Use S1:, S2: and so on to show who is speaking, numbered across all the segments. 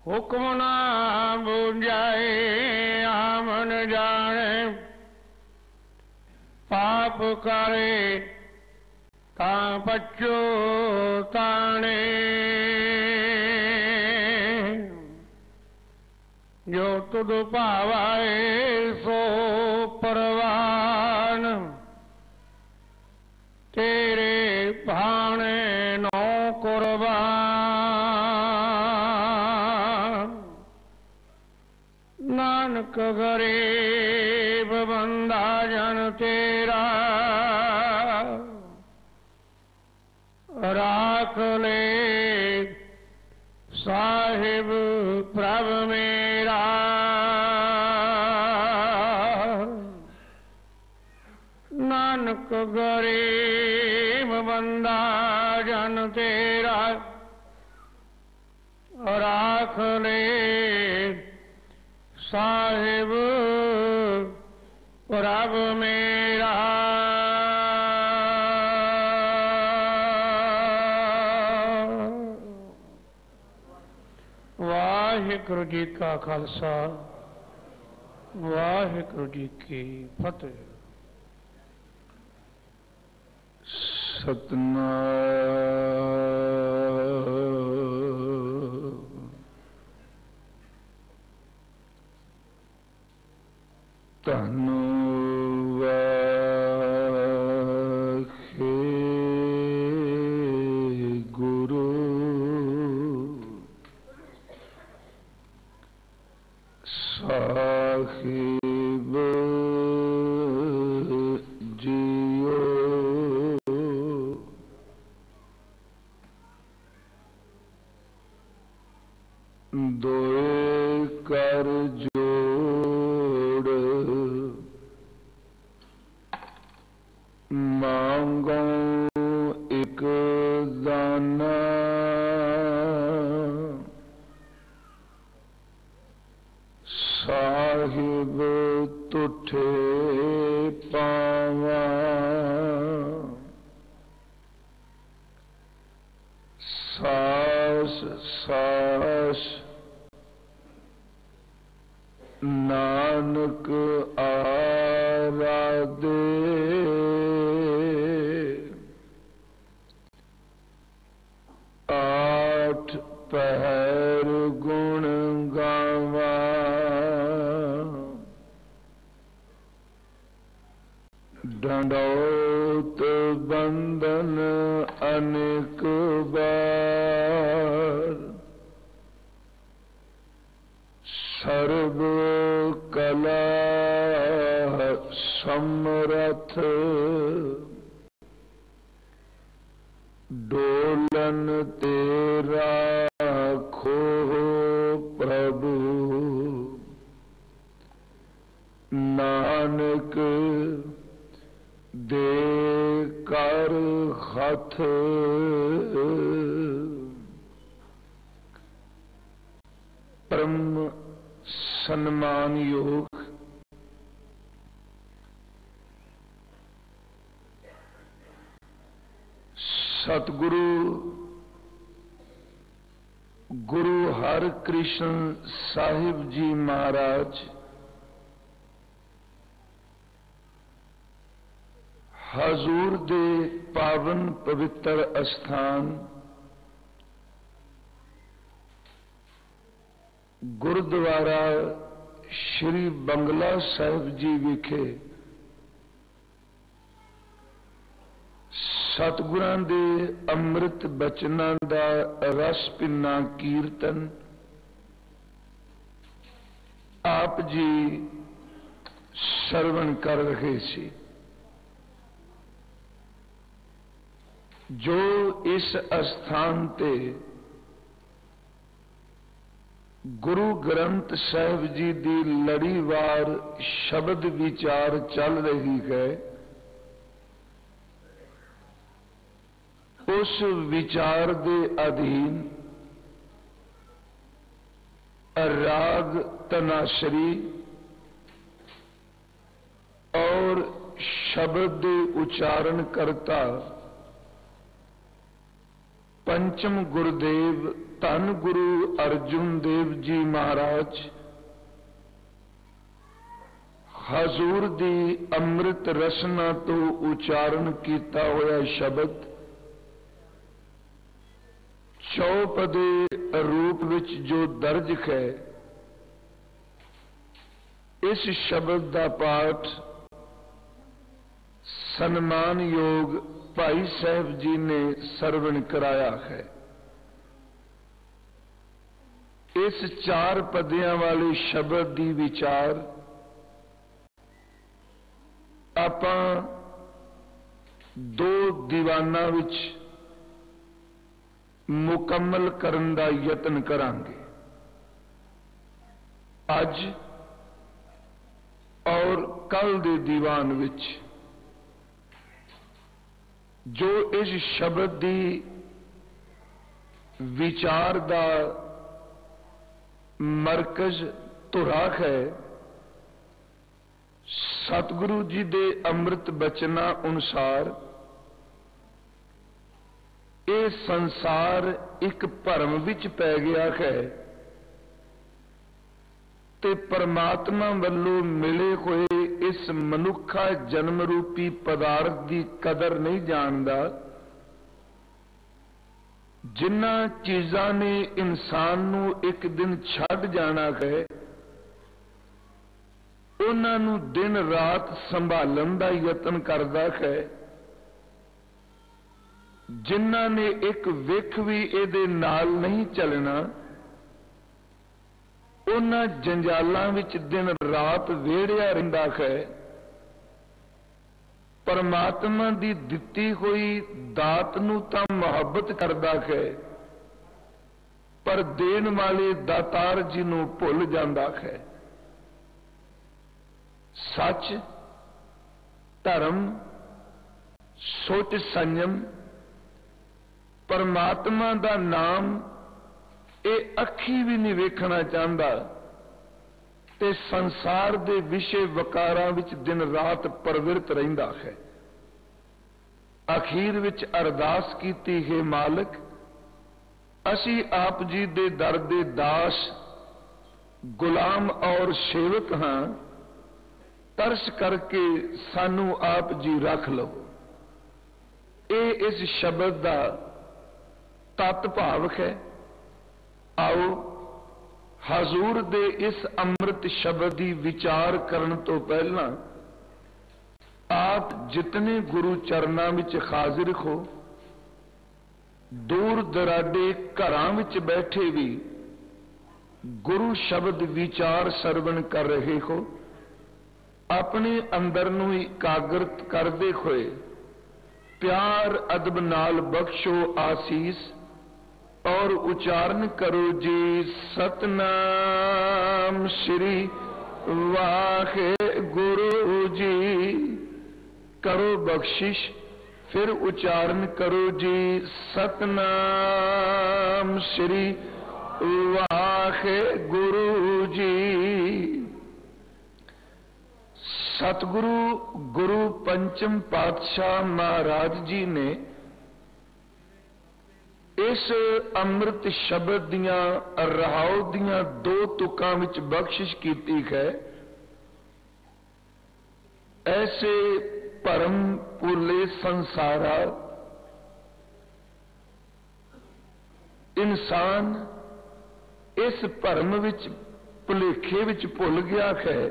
S1: हुक्म ना बूझाए आमन जाने, पाप करे ता पछताने। जो तुद पावाए सो परवान, तेरे भाने नो कुर्बान। नानक गरीब बंदा जन तेरा, राख ले साहिब प्रभ मेरा। नानक गरीब बंदा जन तेरा, राख ले साहिब प्रभ मेरा। वाहिगुरु जी का खालसा, वाहिगुरु जी की फतेह।
S2: सतनाम धन वाहे गुरु साहिब जियो। दोए कर जोड़ मांगो एक दाना, साहिब तुठे पावा। सास सास नानक आराधे, आठ पहर गुण गावा। दंडौत बंदन अनेक बार, सर्व कला समरथ। डोलन तेरा खो प्रभु, नानक दे कर हथ। परम सम्मान योग सतगुरु गुरु हर कृष्ण साहिब जी महाराज हजूर दे पावन पवित्र अस्थान गुरुद्वारा श्री बंगला साहिब जी विखे सतगुरां दे अमृत बचनां दा रस पिन्ना कीर्तन आप जी सरवण कर रहे सी। जो इस स्थान ते गुरु ग्रंथ साहिब जी दी लड़ीवार शब्द विचार चल रही है, उस विचार के अधीन राग तनासरी और शब्द उच्चारण करता पंचम गुरुदेव ਧੰਨ ਗੁਰੂ ਅਰਜੁਨ ਦੇਵ ਜੀ ਮਹਾਰਾਜ ਹਜ਼ੂਰ ਦੀ ਅੰਮ੍ਰਿਤ ਰਸਨਾ ਤੋਂ ਉਚਾਰਨ ਕੀਤਾ ਹੋਇਆ ਸ਼ਬਦ ਚੌਪਦੇ ਰੂਪ ਵਿੱਚ ਜੋ ਦਰਜ ਹੈ, ਇਸ ਸ਼ਬਦ ਦਾ ਪਾਠ ਸਨਮਾਨਯੋਗ ਭਾਈ ਸਾਹਿਬ ਜੀ ਨੇ ਸਰਵਣ ਕਰਾਇਆ ਹੈ। ਇਸ 4 ਪਦਿਆਂ ਵਾਲੇ ਸ਼ਬਦ ਦੀ ਵਿਚਾਰ ਆਪਾਂ 2 ਦੀਵਾਨਾਂ ਵਿੱਚ ਮੁਕੰਮਲ ਕਰਨ ਦਾ ਯਤਨ ਕਰਾਂਗੇ। ਅੱਜ ਔਰ ਕੱਲ ਦੇ ਦੀਵਾਨ ਵਿੱਚ ਜੋ ਇਸ ਸ਼ਬਦ ਦੀ ਵਿਚਾਰ ਦਾ ਮਰਕਜ਼ ਧੁਰਾ ਹੈ, ਸਤਿਗੁਰੂ ਜੀ ਦੇ ਅੰਮ੍ਰਿਤ ਬਚਨਾਂ ਅਨੁਸਾਰ ਇਹ ਸੰਸਾਰ ਇੱਕ ਭਰਮ ਵਿੱਚ ਪੈ ਗਿਆ ਹੈ ਤੇ ਪਰਮਾਤਮਾ ਵੱਲੋਂ ਮਿਲੇ ਹੋਏ ਇਸ ਮਨੁੱਖਾ ਜਨਮ ਰੂਪੀ ਪਦਾਰਥ ਦੀ ਕਦਰ ਨਹੀਂ ਜਾਣਦਾ। ਜਿਨ੍ਹਾਂ ਚੀਜ਼ਾਂ ਨੇ ਇਨਸਾਨ ਨੂੰ ਇੱਕ ਦਿਨ ਛੱਡ ਜਾਣਾ ਹੈ, ਉਹਨਾਂ ਨੂੰ ਦਿਨ ਰਾਤ ਸੰਭਾਲਣ ਦਾ ਯਤਨ ਕਰਦਾ ਹੈ। ਜਿਨ੍ਹਾਂ ਨੇ ਇੱਕ ਵਿਖ ਵੀ ਇਹਦੇ ਨਾਲ ਨਹੀਂ ਚੱਲਣਾ, ਉਹਨਾਂ ਜੰਜਾਲਾਂ ਵਿੱਚ ਦਿਨ ਰਾਤ ਵੇੜਿਆ ਰਹਿੰਦਾ ਹੈ। ਪਰਮਾਤਮਾ ਦੀ ਦਿੱਤੀ ਹੋਈ ਦਾਤ ਨੂੰ ਤਾਂ ਮੁਹੱਬਤ ਕਰਦਾ ਹੈ, ਪਰ ਦੇਣ ਵਾਲੇ ਦਾਤਾਰ ਜੀ ਨੂੰ ਭੁੱਲ ਜਾਂਦਾ ਹੈ। ਸੱਚ, ਧਰਮ, ਸੋਚ, ਸੰਜਮ, ਪਰਮਾਤਮਾ ਦਾ ਨਾਮ ਇਹ ਅੱਖੀ ਵੀ ਨਹੀਂ ਵੇਖਣਾ ਚਾਹੁੰਦਾ ਤੇ ਸੰਸਾਰ ਦੇ ਵਿਸ਼ੇ ਵਕਾਰਾਂ ਵਿੱਚ ਦਿਨ ਰਾਤ ਪ੍ਰਵਿਰਤ ਰਹਿੰਦਾ ਹੈ। ਅਖੀਰ ਵਿੱਚ ਅਰਦਾਸ ਕੀਤੀ, ਹੈ ਮਾਲਕ, ਅਸੀਂ ਆਪ ਜੀ ਦੇ ਦਰ ਦੇ ਦਾਸ, ਗੁਲਾਮ ਔਰ ਸੇਵਕ ਹਾਂ, ਤਰਸ ਕਰਕੇ ਸਾਨੂੰ ਆਪ ਜੀ ਰੱਖ ਲਓ। ਇਹ ਇਸ ਸ਼ਬਦ ਦਾ ਤਤ ਭਾਵ ਹੈ। ਆਓ ਹਜ਼ੂਰ ਦੇ ਇਸ ਅੰਮ੍ਰਿਤ ਸ਼ਬਦ ਦੀ ਵਿਚਾਰ ਕਰਨ ਤੋਂ ਪਹਿਲਾਂ ਆਪ ਜਿਤਨੇ ਗੁਰੂ ਚਰਨਾਂ ਵਿੱਚ ਹਾਜ਼ਰ ਹੋ, ਦੂਰ ਦਰਾਡੇ ਘਰਾਂ ਵਿੱਚ ਬੈਠੇ ਵੀ ਗੁਰੂ ਸ਼ਬਦ ਵਿਚਾਰ ਸਰਵਣ ਕਰ ਰਹੇ ਹੋ, ਆਪਣੇ ਅੰਦਰ ਨੂੰ ਇਕਾਗਰਤ ਕਰਦੇ ਹੋਏ ਪਿਆਰ ਅਦਬ ਨਾਲ ਬਖਸ਼ੋ ਆਸੀਸ और उच्चारण करो जी सतनाम श्री वाहे गुरु जी। करो बख्शिश, फिर उच्चारण करो जी सतनाम श्री वाहे गुरु जी। सतगुरु गुरु पंचम पातशाह महाराज जी ने इस ਅੰਮ੍ਰਿਤ ਸ਼ਬਦ ਦੀਆਂ ਰਹਾਉ ਦੀਆਂ 2 ਤੁਕਾਂ ਵਿੱਚ ਬਖਸ਼ਿਸ਼ ਕੀਤੀ ਹੈ। ਐਸੇ ਭਰਮ ਭੁੱਲੇ ਸੰਸਾਰਾ, ਇਨਸਾਨ ਇਸ ਭਰਮ ਵਿੱਚ ਭੁਲੇਖੇ ਵਿੱਚ ਭੁੱਲ ਗਿਆ ਹੈ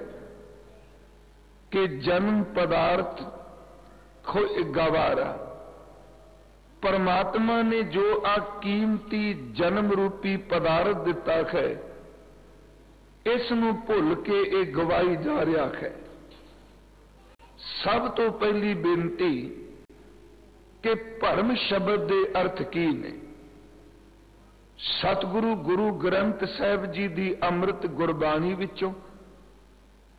S2: ਕਿ ਜਨਮ ਪਦਾਰਥ ਕੋਈ ਗਵਾਰਾ। परमात्मा ने जो आ कीमती जन्म रूपी पदार्थ दिता है, इस नूं भुल के ये गवाई जा रहा है। सब तो पहली बेनती कि भरम शब्द के अर्थ की ने। सतगुरु गुरु ग्रंथ साहिब जी की अमृत गुरबाणी विचों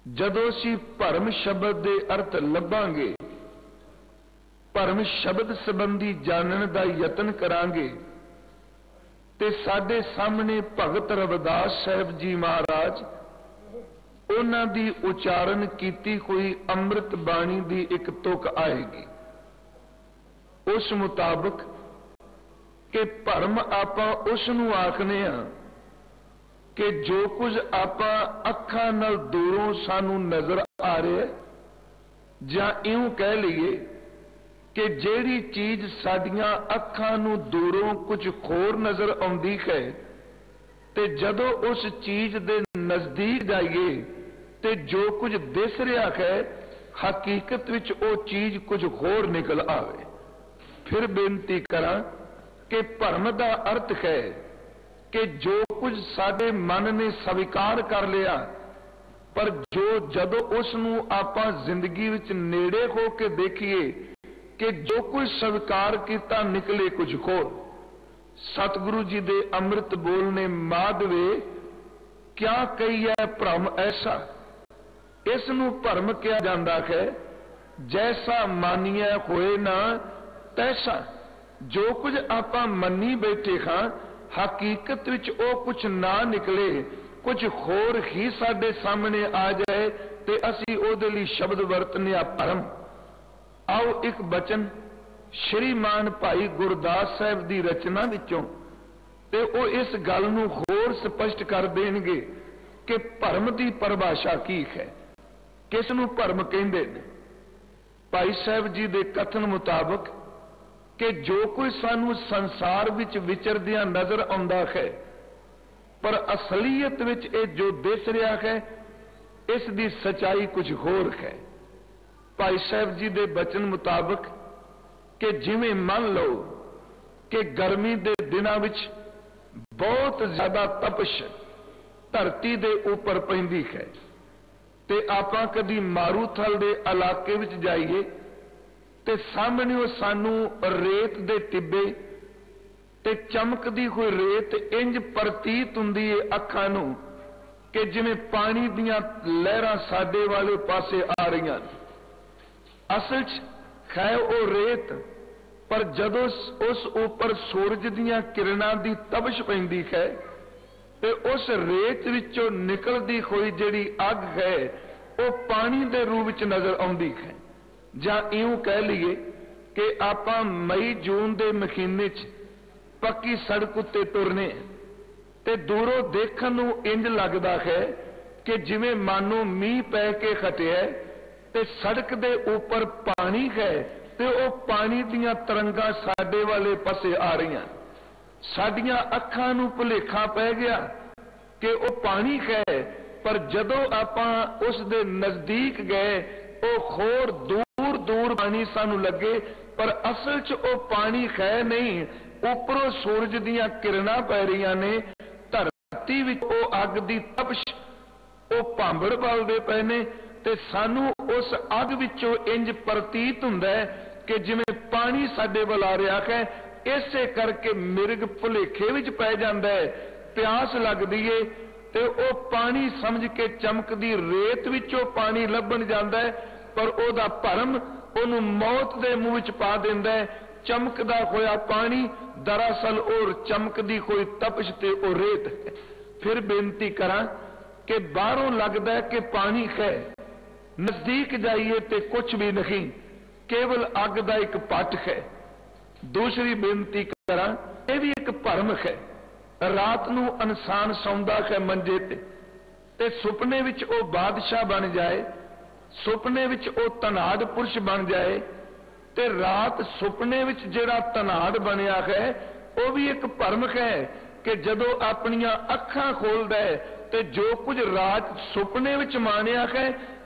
S2: जदों असीं भरम शब्द के अर्थ लभांगे, भरम शब्द संबंधी जानने का यतन करांगे, ते साडे सामने भगत रविदास साहिब जी महाराज उन्हां दी उच्चारण कीती हुई अमृत बाणी दी एक तुक आएगी। उस मुताबिक कि भरम आपां उस नूं आखने आ कि जो कुछ आपां अखां नाल दूरों सानू नजर आ रहा है, जां इउं कह लईए कि जिहड़ी चीज साडियां अखां नूं दूरों कुछ होर नजर आउंदी है, ते जदों उस चीज दे नजदीक जाइए ते जो कुछ दिस रहा है हकीकत विच वो चीज कुछ होर निकल आवे। फिर बेनती करां कि भरम दा अर्थ है कि जो कुछ साडे मन ने स्वीकार कर लिया, पर जो जदों उस नूं आपां जिंदगी विच नेड़े हो के देखिए कि जो कुछ स्वीकार किया निकले कुछ होर। सतगुरु जी दे अमृत बोलने माधवे क्या कही है भ्रम ऐसा, इस नूं भरम किया जाता है। जैसा मानिया होए ना तैसा, जो कुछ आपां मनी बैठे हाँ हकीकत विच ओ कुछ ना निकले, कुछ होर ही साडे सामने आ जाए ते असीं ओहदे लई शब्द वरतने आ भरम। आओ एक बचन श्रीमान भाई गुरदास साहब की रचना विचों ते ओ इस गल नूं होर स्पष्ट कर देणगे कि भरम की परिभाषा की है, किस नूं भरम कहिंदे ने। भाई साहब जी दे कथन मुताबक कि जो कोई सानू संसार विच विचरदियां नजर आउंदा है, पर असलीयत विच ये जो दिस रहा है इस दी सच्चाई कुछ होर है। भाई साहब जी दे बचन मुताबक कि जिवें मान लो कि गर्मी दे दिनां विच बहुत ज्यादा तपश धरती दे ऊपर पैंदी है, ते आपां कदी मारूथल दे इलाके विच जाइए ते सामने सानू रेत दे टिब्बे ते चमकदी हुई रेत इंज प्रतीत हुंदी है अखां नूं कि जिवें पानी दीयां लहरां साडे वाले पासे आ रहीआं। असल च है वो रेत, पर जदों उस ऊपर सूरज दीयां किरणां दी तपश पैंदी है ते उस रेत विचों निकलदी हुई जिहड़ी अग है वो पानी दे रूप विच नजर आउंदी है। जां इउं कह लीए कि आपां मई जून दे महीने च पक्की सड़क उत्ते टुरने ते दूरों देखण नूं इंज लगदा है कि जिवें मानो मींह पै के खटिया ते सड़क दे ऊपर पानी है ते वो पानी दीयां तरंगां साडे वाले पासे आ रहीआं। साडियां अखां नूं भुलेखा पै गया कि वो पानी है, पर जदों आपां उस दे नजदीक गए वो होर दूर दूर पानी सानू लगे, पर असल च वो पानी है नहीं, उपरों सूरज दीयां किरणां पै रहीआं ने। धरती विच वो अग दी तपश वो भांबड़ बलदे पए ने ते सानू उस अग विचों इंज प्रतीत हुंदा है कि जिवें पानी साडे वल आ रहा है। इसे करके मिर्ग भुलेखे विच पै जांदा है, प्यास लगदी है ते वो पानी समझ के चमकदी रेत विचों पानी लभण जांदा है, पर ओदा भरम ओनू मौत दे मुंह विच पा दिंदा है। चमकदा होया पानी दरअसल और चमकदी कोई तपश ते ओ रेत है। फिर बेनती करां कि बाहरों लगदा है कि पानी है, नजदीक जाइए ते कुछ भी नहीं, केवल अग दा एक पट है। दूसरी बेनती करां, यह भी एक भरम है। रात नूं इंसान सौंदा है मंजे ते सुपने विच ओ बादशाह बन जाए, सुपने विच ओ धनाड़ पुरुष बन जाए, ते रात सुपने विच जिहड़ा धनाड़ बनिया है वो भी एक भरम है कि जदों अपनियां अखां खोलदा है ते जो कुछ रात सुपने विच मानिया है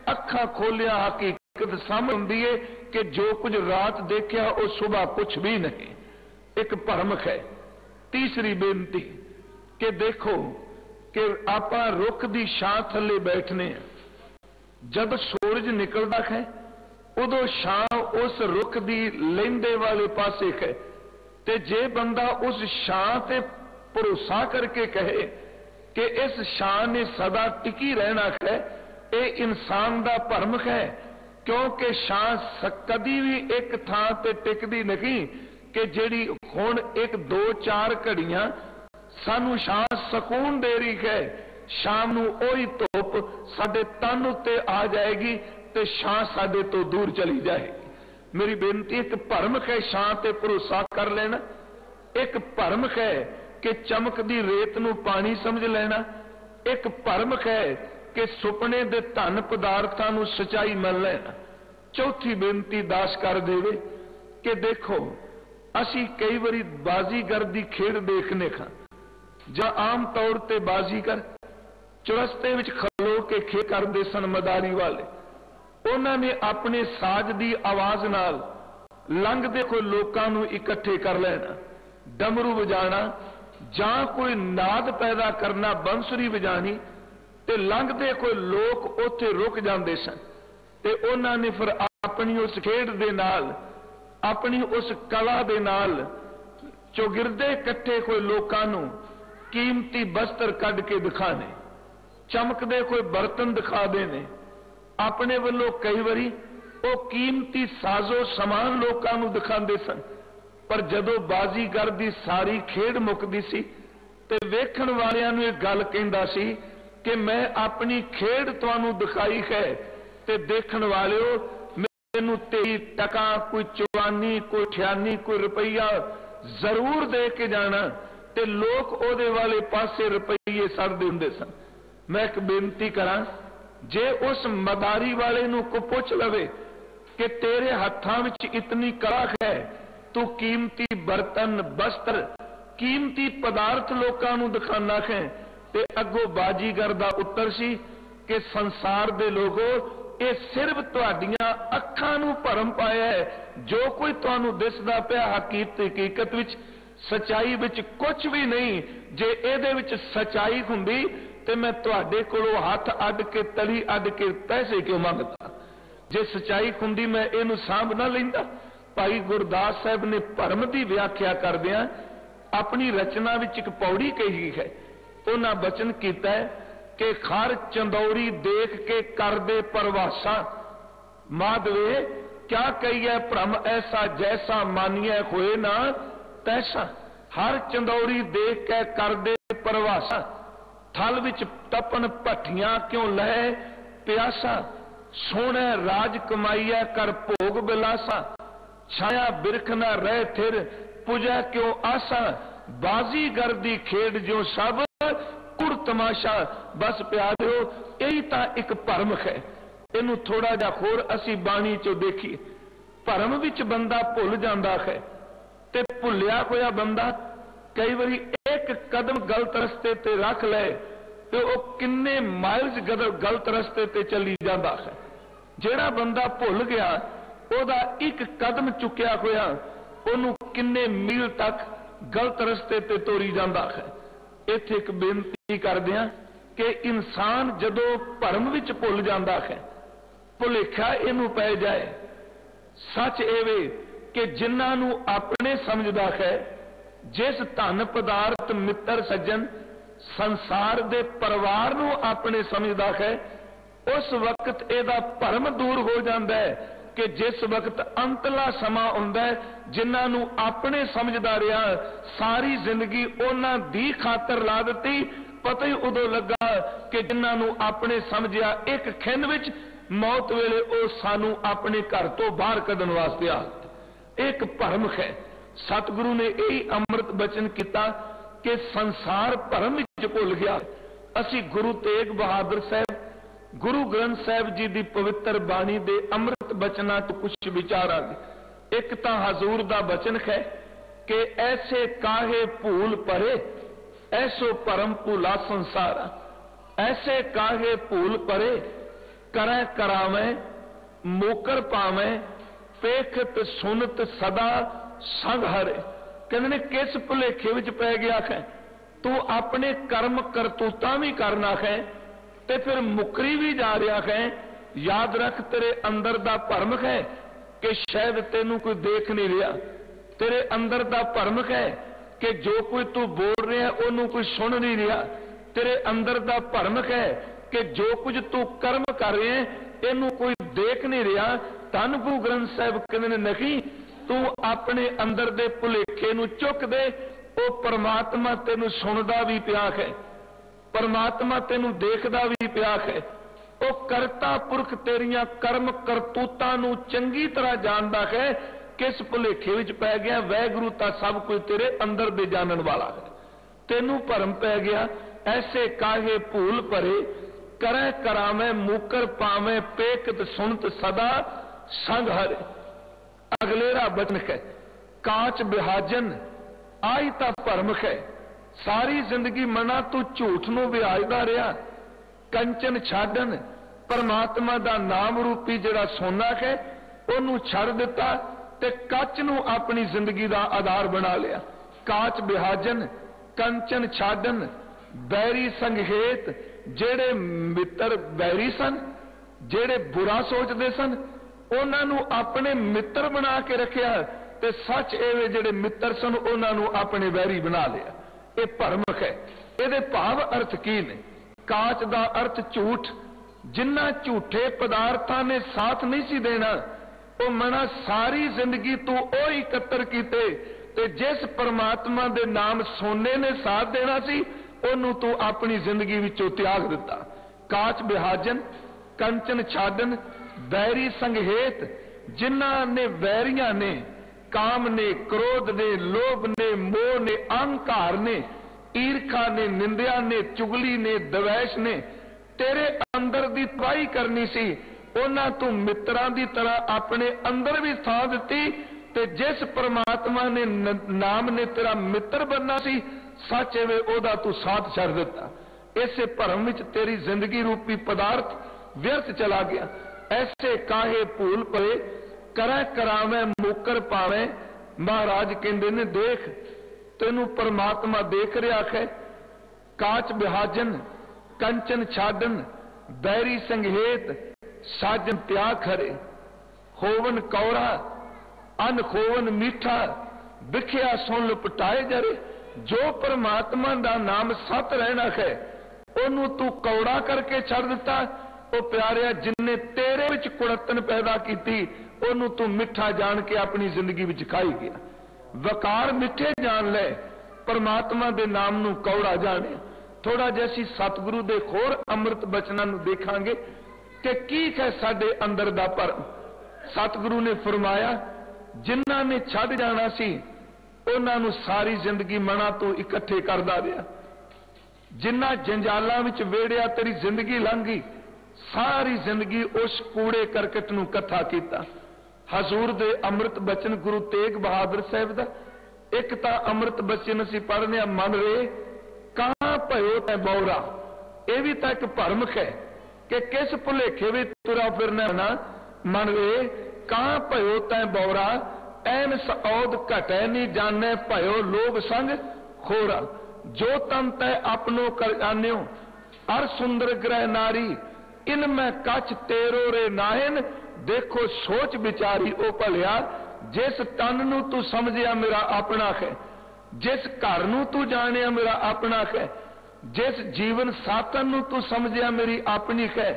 S2: अखां खोलिया हकीकत सामने हुंदी है कि जो कुछ रात देखा वो सुबह कुछ भी नहीं, एक भरम है। तीसरी बेनती कि देखो कि आपां रुख दी छां थल्ले बैठने, जब सूरज निकलदा है उदों छां उस रुख दी लैंदे वाले पासे है, ते जे बंदा उस छां ते भरोसा करके कहे कि इस छां ने सदा टिकी रहना है, ये इंसान दा भरम है। क्योंकि छां कदी भी एक थां ते टिकदी नहीं कि जिहड़ी हुण एक दो चार घड़ियां सानू छां सकून दे रही है, शाम नूं ओही धुप साडे तन उत्ते आ जाएगी ते छां साडे तो दूर चली जाएगी। मेरी बेनती एक भरम है छां ते भरोसा कर लेना, एक भरम है कि चमकदी रेत नूं पानी समझ लेना, एक भरम है कि सुपने दे धन पदार्थां नूं सच्चाई मान लेना। चौथी बेनती दास कर देवे कि देखो असी कई बारी बाजीगर दी खेड देखने खां, जां आम तौर ते बाजीगर चौरस्ते विच खलो के खेड करदे सन मदारी वाले। उन्होंने अपने साज दी आवाज नाल लंघदे कोई लोकां नूं इकट्ठे कर लेना, डमरू वजाना जां कोई नाद पैदा करना, बंसुरी वजानी, ते लंघदे कोई लोग उत्थे रुक जांदे सन ते उन्होंने फिर अपनी उस खेड दे नाल, अपनी उस कला दे नाल चौगिरदे इकट्ठे कोई लोकां नूं कीमती वस्त्र कढ के दिखाने, चमकदे कोई बर्तन दिखा देने, अपने वालों कई बारी वो कीमती साजो समान लोकां नूं दिखांदे सन। पर जदों बाजीगर दी सारी खेड मुकदी सी ते वेखण वालियां नूं इह गल कहिंदा सी कि मैं अपनी खेड तुहानूं दिखाई है ते देखण वालिओ मैनूं 23 टका, कोई 54, कोई 98, कोई रुपया जरूर दे के जाना, ते लोग ओदे वाले पासे रुपये सड़दे हुंदे सन। मैं एक बेनती करां, जे उस मदारी वाले नूं को पुछ लवे कि तेरे हत्थां विच इतनी कला है, तू कीमती बर्तन, वस्त्र, कीमती पदार्थ लोकां नूं दिखाना है, ते अगों बाजीगर दा उत्तर सी कि संसार दे लोगों ये सिर्फ तुहाडियां अखां नूं भरम पाया है, जो कोई तुहानूं दिसदा पिया हकीकत विच सच्चाई विच कुछ भी नहीं। जे इहदे विच सच्चाई हुंदी ते मैं तुहाडे कोलों हथ अड्ड के, तली अड्ड के पैसे क्यों मंगदा? जे सच्चाई हुंदी मैं इहनूं सांभ ना लैंदा। भाई गुरदास साहब ने भरम की व्याख्या करदिआं अपनी रचना विच एक पौड़ी कही है। उन्हां बचन कीता है कि खर चंदौरी देख के कर दे परवासा, माधवे क्या कहिए भ्रम ऐसा, जैसा मानिए होए ना तैसा। हर चंदौरी देख के कर दे परवासा, थल विच तपन भट्ठियां क्यों लहे प्यासा। सोने राज कमाइया कर भोग बिलासा, छाया बिरख ना रह थिर पूजा क्यों आसा। बाजीगर दी खेड जो सब कुड़ तमाशा। बस प्यारिओ यही तां एक भरम है। इनू थोड़ा जा होर असी बाणी चो देखिए। भरम विच बंदा भुल जांदा है ते भुलिया होया बंदा कई बारी एक कदम गलत रस्ते ते रख ले ते वो किन्ने माइल्स गलत रस्ते ते चली जांदा है। जेड़ा बंदा भुल गया ओदा एक कदम चुकिया होया ओनू किन्ने मील तक गलत रस्ते ते तोरी जांदा है। इत्थे एक बेनती करदे हां कि इंसान जदों भरम विच भुल जांदा है, भुलेखा इनू पै जाए, सच एवे कि जिन्हां नू अपने समझदा है, जिस धन पदार्थ मित्र सज्जन संसार दे परिवार नू अपने समझदा है, उस वक्त एदा भरम दूर हो जाता है कि जिस वक्त अंतला समा हुंदा है, जिन्हां नू अपने समझदा रहा सारी जिंदगी उन्हां दी खातर ला दित्ती, पता ही उदों लगा कि जिन्हां नू अपने समझिया एक खिन विच मौत वेले ओ सानू अपने घर तो बाहर कढण वास्ते आ। एक भरम है। सतगुरु ने यही अमृत बचन किया कि संसार भरम विच भुल गया। असी गुरु तेग बहादुर साहब गुरु ग्रंथ साहब जी की पवित्र बाणी दे अमृत बचना तो कुछ विचारांगे। एक तो हजूर दा बचन है कि ऐसे काहे भूल परे ऐसो परम भूला संसारा। ऐसे काहे भूल परे करें करावे मोकर पावे पेखत सुनत सदा संग हरे। कहने किस भुलेखे विच पै गया है, तू अपने कर्म करतूता भी करना है ते फिर मुकरी भी जा रहा है। याद रख तेरे अंदर दा भरम है कि शायद तेनू कोई देख नहीं रहा। तेरे अंदर दा भरम है कि जो कोई तू बोल रहा है ओनू कोई सुन नहीं रहा। तेरे अंदर दा भरम है कि जो कुछ तू कर्म कर रहे हैं इनू कोई देख नहीं रहा। धन गुरु ग्रंथ साहब कहते नहीं, तू अपने अंदर दे भुलेखे नू चुक दे। वो परमात्मा तेनू सुनदा भी पिया है, परमात्मा तेनू देखदा भी पिया है। वो करता पुरख तेरियां कर्म करतूतां नू चंगी तरह जानदा है। किस भुलेखे विच पै गया, वैगुरु तां सब कुछ तेरे अंदर दे जानन वाला है, तेनू भरम पै गया। ऐसे काहे भूल भरे, करै करावे मूकर पावे, पेकत सुनत सदा संग हरे। अगलेरा बचन है, काच विहाजन आई तां भरम है। सारी जिंदगी मना तू झूठ नूं विहाजदा रहा, कंचन छाडन परमात्मा दा नाम रूपी जिहड़ा सोना है ओनू छड़ दिता ते कच नूं अपनी जिंदगी दा आधार बना लिया। काच विहाजन कंचन छाडन बैरी संघेत, जेड़े मित्र बैरी सन, जेड़े बुरा सोचते सन, उन्हां नूं अपने मित्र बना के रखिया ते सच एवे जेड़े मित्र सन उन्हां नूं अपने बैरी बना लिया। ये भरम है। इहदे भाव अर्थ की ने? काच दा अर्थ झूठ। जिन्ना झूठे पदार्थां ने साथ नहीं सी देना, वो मना सारी जिंदगी तू ओ इकत्तर कीते ते जिस परमात्मा दे नाम सोने ने साथ देना सी ओनू तू अपनी जिंदगी विचों त्याग दिता। काच विहाजन कंचन छाडन बैरी संघेत, जिन्हां ने वैरियां ने, काम ने, क्रोध ने, लोभ ने, मोह ने, अहंकार ने, ईर्खा ने, निंदिया ने, चुगली ने, द्वेष ने तेरे अंदर दी तबाही करनी सी, उन्हां तू मित्रां दी तरह अपने अंदर भी स्थान दिती ते जिस परमात्मा ने नाम ने तेरा मित्र बनना सी, सच एवे ओदा तू साथ छड़ दिता। इसे भरम विच तेरी जिंदगी रूपी पदार्थ व्यर्थ चला गया। ऐसे काहे भूल पए, करै करावे मूकर पावे। महाराज कहंदे ने देख तेनू परमात्मा देख रहा है। काच विहाजन कंचन छाडन बैरी संघेत, साजन त्याग खरे। होवन कौड़ा अन खोवन मीठा, बिखिया सुन लपटाए जरे। जो परमात्मा दा नाम सत रहना है ओनू तू कौड़ा करके छड़ दिता। ओ प्यारिया, जिन्ने तेरे विच कुड़तन पैदा की ओनू तू मिठा जान के अपनी जिंदगी विच खाई गया। वकार मिठे जान ले, परमात्मा दे नाम नू कौड़ा जाने। थोड़ा जैसी सतगुरु दे होर अमृत बचनां नू देखांगे कि की है साडे अंदर दा भरम। सतगुरु ने फरमाया जिन्हां ने छड़ जाना सी उन्हां नू सारी जिंदगी मना तू इकट्ठे करदा रहा। जिन्हां जंजालां विच वेड़िया तेरी जिंदगी लंघ गई, सारी जिंदगी उस कूड़े करकट नू इकट्ठा कीता। हजूर दे अमृत बचन गुरु तेग बहादुर साहब दा एक तां अमृत बचन असीं पढ़ने मन रे कहां भयो तै बौरा। यह भी तां एक भरम है कि किस भुलेखे विच तुरा फिरना ना। मन रे कहां भयो तै बौरा, ऐन सौद घटै नहीं जाने भयो लोभ संग खोरा। जो तन तै अपनो कर जान्यो अर सुंदर ग्रह नारी, इनमें कछ तेरो रे नाहिन। देखो सोच विचारी ओ भलिया, जिस तन नू तू समझिया मेरा अपना है, जिस घर नू तू जानिया मेरा अपना है, जिस जीवन साधन नू तू समझिया मेरी अपनी है,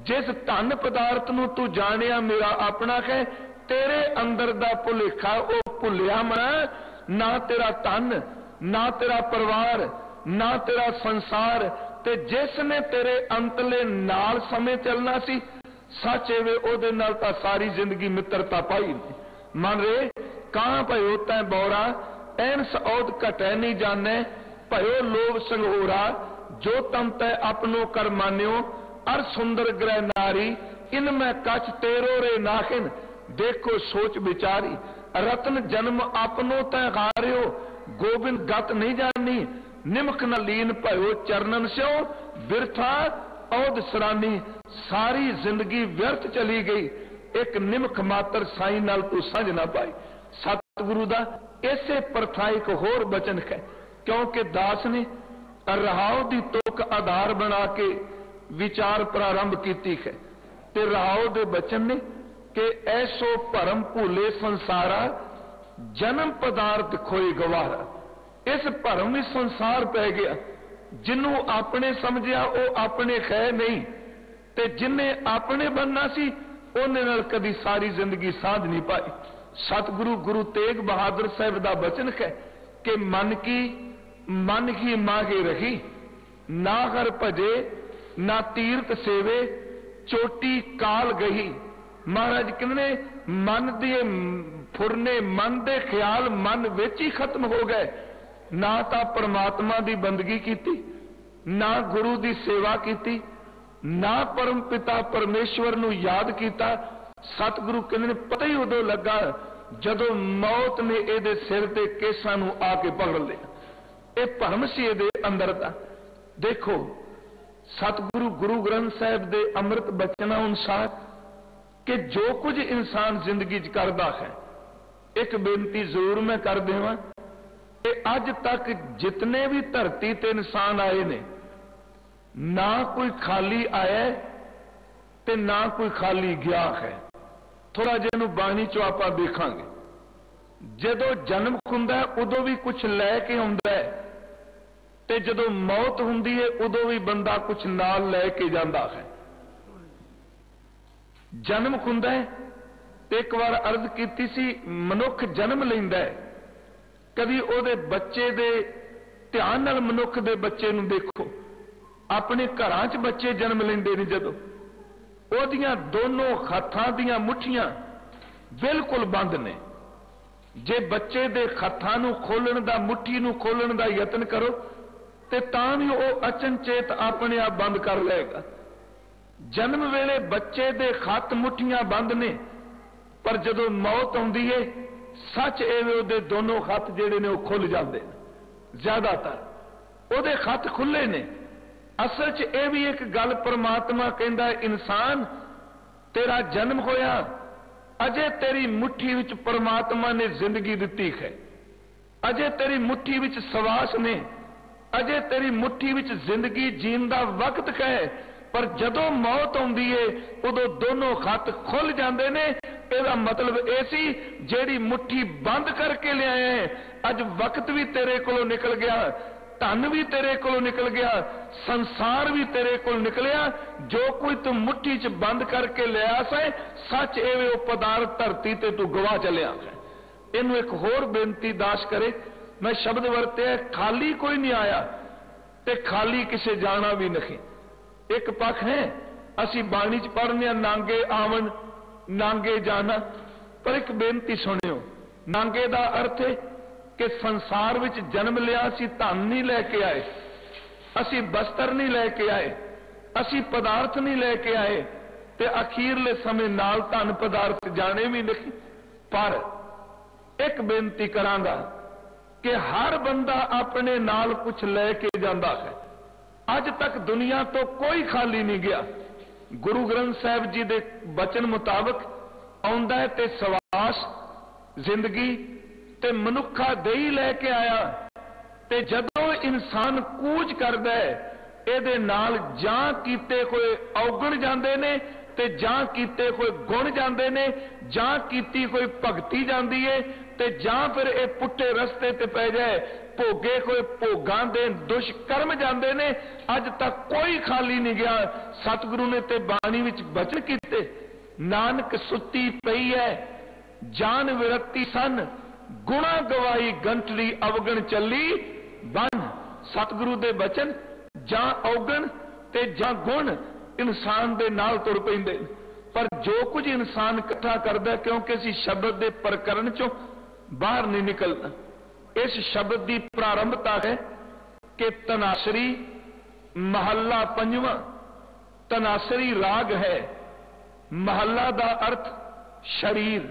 S2: जिस धन पदार्थ नू तू जानिया मेरा अपना है, तेरे अंदर दा भुलेखा ओ भुलिया मैं। ना तेरा धन, ना तेरा परिवार, ना तेरा संसार, ते जिसने तेरे अंतले नाल समय चलना सी, सच एवे ओदे नाल तां सारी जिंदगी मित्रता पाई। मन रे कहां भयो तै बौरा, ऐन सौद घटै नहीं जाने भयो लोभ संघोरा। जो तम तै अपनो कर मान्यो अर सुंदर ग्रह नारी, इनमें कछ तेरो रे नाखिन। देखो सोच विचारी, रतन जन्म अपनो तै हारियो, गोबिंद गत नहीं जानी। निमक न लीन भयो चरणन स्यो, बिरथा औद सरानी। सारी जिंदगी व्यर्थ चली गई, एक निमक मात्र साई नाल तू संज ना पाई। सतगुरु दा इसे प्रथा एक होर बचन है, क्योंकि दास ने रहाव दी तुक आधार बना के विचार प्रारंभ की है। ते रहाव दे बचन ने कि ऐसो भरम भूले संसारा, जन्म पदार्थ खोए गवारा। इस भरम में संसार पै गया। जिन्हों अपने समझिया वो अपने है नहीं, ते जिन्हें अपने बनना सी उन्हें नाल कदी सारी जिंदगी साध नहीं पाई। सतगुरु गुरु तेग बहादुर साहब दा बचन है कि मन की मन ही मांगे रही, ना हर भजे ना तीर्थ सेवे, चोटी काल गही। महाराज कहने मन दिए फुरने, मन दे ख्याल मन विच ही खत्म हो गए। ना तो परमात्मा की बंदगी की, ना गुरु की सेवा की, ना परम पिता परमेश्वर नूं याद किया। सतगुरु कहते पता ही उदों लगा जदों मौत ने इहदे सिर ते केसां नूं आके पकड़ लिया। यह भरम सी इहदे अंदर दा। देखो सतगुरु गुरु ग्रंथ साहिब दे अमृत बचना अनुसार कि जो कुछ इंसान जिंदगी च करदा है, एक बेनती जरूर मैं कर देवां कि अज तक जितने भी धरती ते इंसान आए ने, ना कोई खाली आया ते ना कोई खाली गया है। थोड़ा जिहा नूं बाणी चों आपां देखांगे। जदों जन्म हुंदा है उदों भी कुछ लैके आउंदा है, ते जदों मौत हुंदी है उदों भी बंदा कुछ नाल लैके जांदा है। जन्म हुंदा है ते एक बार अर्ज कीती सी, मनुख जन्म लैंदा है, कभी उहदे बच्चे दे ध्यान नाल मनुख दे बच्चे नूं देखो। अपने घरां च बच्चे जन्म लैंदे ने, जदों ओहदियां दोनों हत्थां दीयां मुठियां बिल्कुल बंद ने। जे बच्चे दे हत्थां नूं खोलण दा, मुट्ठी नूं खोलण दा यतन करो ते तां भी ओह अचनचेत अपने आप बंद कर लेगा। जन्म वेले बच्चे दे हत्थ मुठियां बंद ने, पर जदों मौत आउंदी है सच एवें उहदे दोनों हत्थ जिहड़े ने ओह खुल जांदे ने। ज्यादातर उहदे हत्थ खुले ने। असल च यह भी एक गल परमात्मा कहंदा, इंसान तेरा जन्म होया, अजे तेरी मुट्ठी विच परमात्मा ने जिंदगी दिती है, अजे तेरी मुट्ठी विच सवास ने, अजे तेरी मुट्ठी विच जिंदगी जीण दा वक्त है। पर जदों मौत आउंदी है उदों दोनों हत्थ खुल जांदे ने। ਇਹਦਾ मतलब ਇਹ ਸੀ ਜਿਹੜੀ मुट्ठी बंद करके लिया है, अज वक्त भी तेरे कोलों निकल गया, धन भी तेरे कोलों निकल गया, संसार भी तेरे कोल निकलिया। जो कोई तू मुट्ठी च बंद करके लिया से सच एवे वो पदार्थ धरती ते तू गवा चलिया है। इनू एक होर बेनती दास करे, मैं शब्द वरते खाली कोई नहीं आया ते खाली किसे जाना भी नहीं। एक पक्ष है असी बाणी च पढ़ने नांगे आवन नांगे जाना, पर एक बेनती सुनियो। नांगे दा अर्थ है कि संसार विच जन्म लिया, असी धन नहीं लैके आए, असी बस्तर नहीं लैके आए, असी पदार्थ नहीं लैके आए, ते अखीरले समय नाल धन पदार्थ जाने भी नहीं। पर एक बेनती करांगा कि हर बंदा अपने नाल कुछ लैके जांदा है। अज तक दुनिया तो कोई खाली नहीं गया। गुरु ग्रंथ साहिब जी दे बचन मुताबिक आउंदा है ते सवास जिंदगी ते मनुखा दे ही लैके आया। ते जदों इंसान कूच करदा है इहदे नाल जां कीते कोई औगण जांदे ने ते जां कीते कोई गुण जांदे ने, जां कीती कोई भगती जांदी है ते जां फिर ये पुट्ठे रस्ते ते पै जाए, भोगे कोई भोगां दे दुष्कर्म जांदे ने। अज तक कोई खाली नहीं गया। सतगुरु ने ते बाणी विच बचन कीते, नानक सुती पई है जान विरक्ति सन, गुणा गवाई गंठली अवगण चली बन। सतगुरु दे बचन जां अवगण ते जां गुण इंसान दे नाल तुर पैंदे। पर जो कुछ इंसान इकट्ठा करदा, क्योंकि असीं शब्द दे प्रकरण चों बाहर नहीं निकलना। इस शब्द की प्रारंभता है कि तनासरी महला पंजवां, तनासरी राग है। महला दा अर्थ शरीर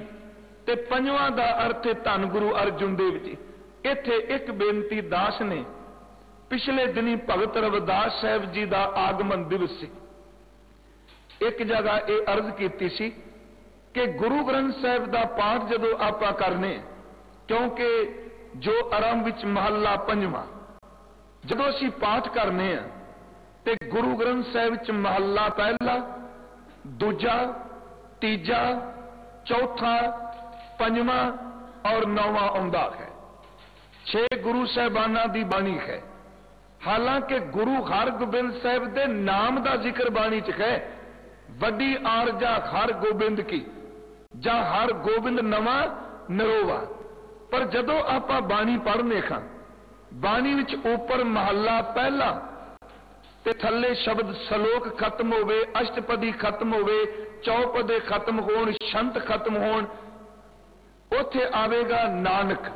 S2: ते पंजवां दा अर्थ है धन गुरु अर्जुन देव जी। इत्थे एक बेनती दास ने पिछले दिनी भगत रविदास साहब जी का आगमन दिवस सी, एक जगह यह अर्ज की सी कि गुरु ग्रंथ साहिब का पाठ जदों आपां करने, क्योंकि जो आरंभ विच महला पंजवां जदों असीं पाठ करने ते गुरु ग्रंथ साहिब विच महला पहला, दूजा, तीजा, चौथा, पंजवां और नौवां आउंदा है। 6 गुरु साहिबानां दी बाणी है। हालांकि गुरु हरगोबिंद साहिब दे नाम दा जिक्र बाणी च है, वड्डी आरजा हर गोबिंद की, जां हर गोबिंद नवा नरोवा। पर जदों आपां बाणी पढ़ने खां, बाणी विच ऊपर महला पहला ते थल्ले शब्द सलोक खत्म होवे, अष्टपदी खत्म होवे, चौपदे खत्म होण, छंत खत्म होण, उथे आवेगा नानक।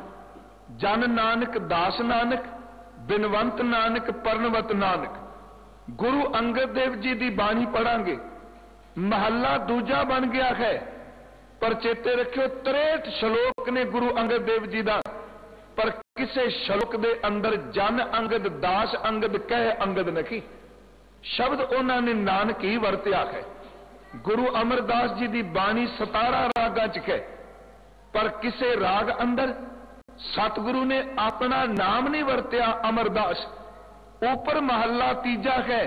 S2: जन नानक, दास नानक, बिनवंत नानक, परनवत नानक। गुरु अंगद देव जी की बाणी पढ़ांगे। महला दूजा बन गया है, पर चेते रखियो 63 श्लोक ने गुरु अंगद देव जी का, पर किसे श्लोक के अंदर जन अंगद, दास अंगद, कह अंगद नहीं। शब्द उन्होंने नानक ही वरत्या है। गुरु अमरदास जी की बाणी 17 रागां च है, पर किसे राग अंदर सतगुरु ने अपना नाम नहीं वरत्या अमरदास। ऊपर महला तीजा है,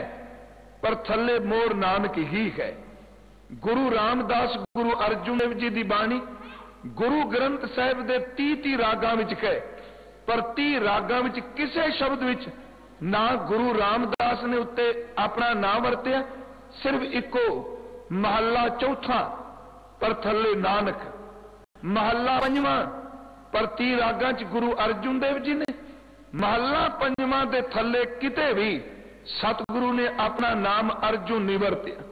S2: पर थल्ले मोर नानक ही है। गुरु रामदास, गुरु अर्जुन देव जी की बाणी गुरु ग्रंथ साहिब के 30 रागां विच है, पर 30 रागां विच किसे शब्द विच ना गुरु रामदास ने उत्ते अपना नाम वरत्या, सिर्फ इको महला चौथा, पर थल्ले नानक। महला पंजवां, पर 30 रागां च गुरु अर्जुन देव जी ने। महला पंजवां दे थल्ले किते भी सतगुरु ने अपना नाम अर्जुन नहीं वरत्या।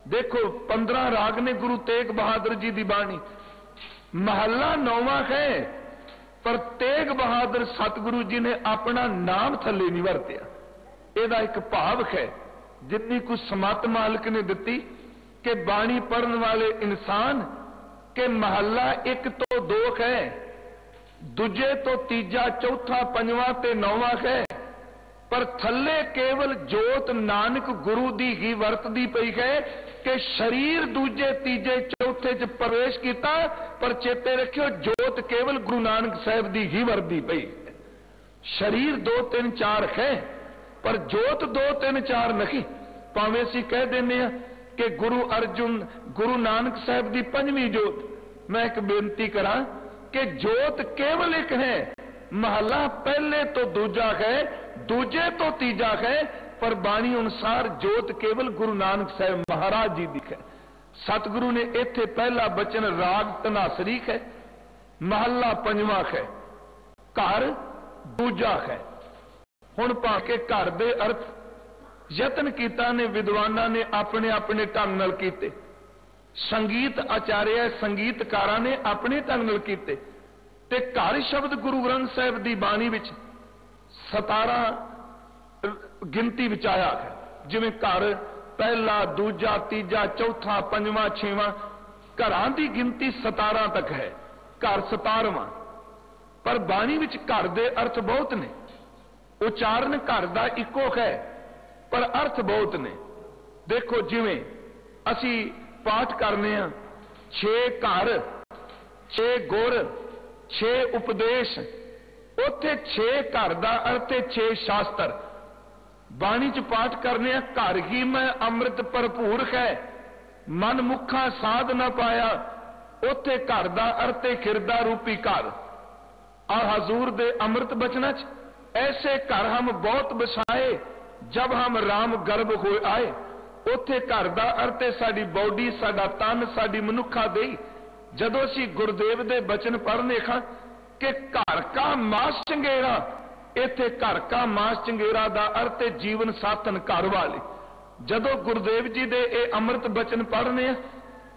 S2: देखो 15 राग ने गुरु तेग बहादुर जी की बाणी। महला 9वां है, पर तेग बहादुर सतगुरु जी ने अपना नाम थले नहीं वरत्या। ਇਹਦਾ एक भाव है जिन्नी कुछ समत मालिक ने दी कि बाणी पढ़ने वाले इंसान के महला 1 तो 2 है, दूजे तो तीजा, चौथा, पंजवां ते 9वां है, पर थले केवल जोत नानक गुरु दी ही वरतदी पई है कि शरीर दूजे, तीजे, चौथे च प्रवेश किया, पर चेते रखियो जोत केवल गुरु नानक साहब दी ही वरदी पई। शरीर 2, 3, 4 है, पर जोत 2, 3, 4 नहीं। भावें असीं कह देने कि गुरु अर्जुन, गुरु नानक साहब दी 5वीं जोत। मैं एक बेनती करा कि जोत केवल एक है, महला पहले तो दूजा है, दूजे तो तीजा है, पर बाणी अनुसार जोत केवल गुरु नानक साहब महाराज जी दी है। सतगुरु ने इत्थे पहला बचन राग धनासरी है, महला 5वां है, घर दूजा है। हुण भाके घर दे अर्थ यतन कीता ने विद्वाना ने अपने अपने ढंग नाल कीते, संगीत आचार्य संगीतकारां ने अपने ढंग नाल कीते, ते घर शब्द गुरु ग्रंथ साहिब दी बाणी विच 17 गिनती विच आया है। जिवें घर पहला, दूजा, तीजा, चौथा, पंजवां, छेवां, घरां दी गिनती 17 तक है, घर 17वां। पर बाणी विच घर दे अर्थ बहुत ने। उचारण घर दा इको है, पर अर्थ बहुत ने। देखो जिवें असी पाठ करने 6 घर, 6 गुर, 6 उपदेश, उत्थे 6 घर दा अर्थ है 6 शास्त्र। बाणी च पाठ करने घर ही मैं अमृत भरपूर है, मन मुखा साध न पाया, उत्थे घर दा अर्थ है खिरदा रूपी घर। और हजूर दे अमृत बचना च ऐसे घर हम बहुत बसाए जब हम राम गर्भ हो आए। उत्थे घर दा अर्थ है साडी बॉडी, साडा तन, साडी मनुखा देही। जदों असीं गुरदेव दे बचन पढ़ने खां कि घर का मास चंगेरा, इत्थे घर का मास चंगेरा दा अर्थ है जीवन साथन घर वाले। जदों गुरदेव जी दे ए अमृत बचन पढ़ने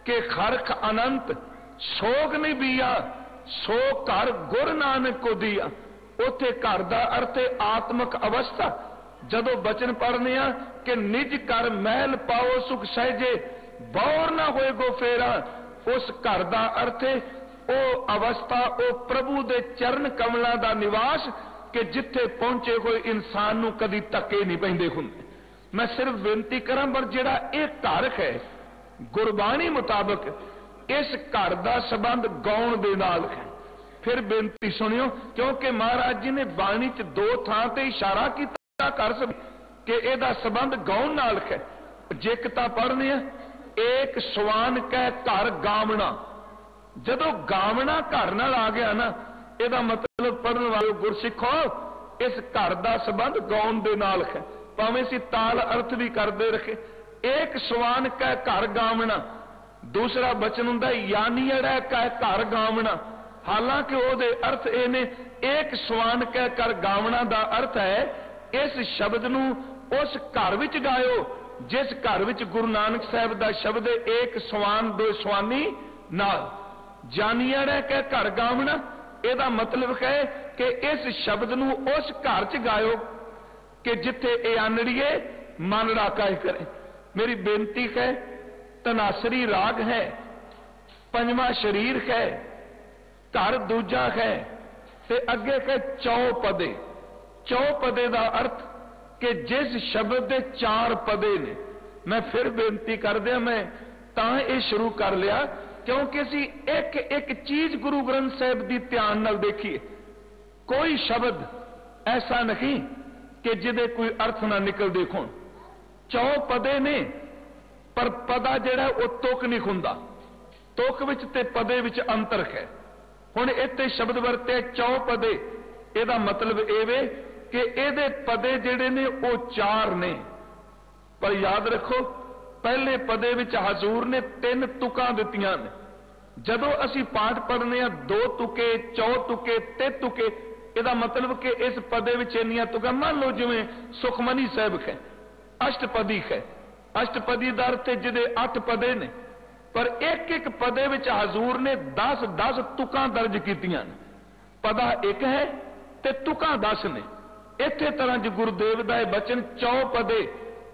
S2: कि खरख अनंत सोग नहीं बिया, सो घर गुर नानक को दिया, उत्थे घर दा अर्थ है आत्मक अवस्था। जदों बचन पढ़ने कि निज कर महल पाओ सुख सहजे, बौर ना होए गो फेरा, उस घर दा अर्थ है ओ अवस्था, ओ प्रभु दे चरण कमलों दा निवास कि जिथे पहुंचे हुए इंसान नूं कदी धक्के नहीं पैंदे हुंदे। मैं सिर्फ बेनती करा, पर जिहड़ा इह घर है गुरबाणी मुताबक इस घर दा संबंध गाउण दे नाल है। फिर बेनती सुनियो, क्योंकि महाराज जी ने बाणी च 2 थां ते इशारा कीता कर सके कि इहदा संबंध गाउण नाल है। जिक तां पढ़ने एक सवान कह घर गावना। जदों गावना घर नाल आ गया ना, ਇਹਦਾ मतलब पढ़ने वाले गुरसिखो इस घर का संबंध गाउन दे नाल है। भावें सी ताल अर्थ भी करते रखे। एक सवान कह घर गावना, दूसरा बचन हुंदा यानी अड़ा कह घर गावना। हालांकि ओहदे अर्थ ये ने, एक सवान कह कर गावना दा अर्थ है इस शब्द नूं उस घर विच गायो जिस घर विच गुरु नानक साहब दा शब्द है, एक सवान दो स्वानी नाल। जानिया ने कह घर गावना, ਇਹਦਾ मतलब है कि इस शब्द नूं उस घर च गायो कि जिथे ये आनड़िए मन राका करे। मेरी बेनती है, तनासरी राग है, पंजवा शरीर है, घर दूजा है, ते अगे है चौपदे। चौपदे का अर्थ कि जिस शब्द के 4 पदे ने। मैं फिर बेनती कर दिया, मैं तां ये शुरू कर लिया क्योंकि असी एक एक चीज गुरु ग्रंथ साहब की ध्यान नाल देखिए। कोई शब्द ऐसा नहीं कि जिदे कोई अर्थ ना निकल देखो। 4 पदे ने, पर पदा जिहड़ा वो तुक नहीं हुंदा। तुक विच ते पदे विच अंतर है। हुण इत्थे शब्द वरते चौपदे, इहदा मतलब एवे कि इहदे पदे जिहड़े ने वो 4 ने। पर याद रखो, पहले पदे विच हजूर ने 3 तुकां दित्तियां ने। जदों असी पाठ पढ़ने 2 तुके, 4 तुके, 3 तुके, इहदा मतलब कि इस पदे विच इन्नियां तुकां। मान लो जिवें सुखमनी साहब है, अष्टपदी है। अष्टपदी दा अर्थ जिहदे 8 पदे ने, पर एक एक पदे विच हजूर ने 10 तुकां दर्ज कीतियां ने। पदा एक है ते तुकां 10 ने। इत्थे तरह ज गुरुदेव दा बचन चौपदे,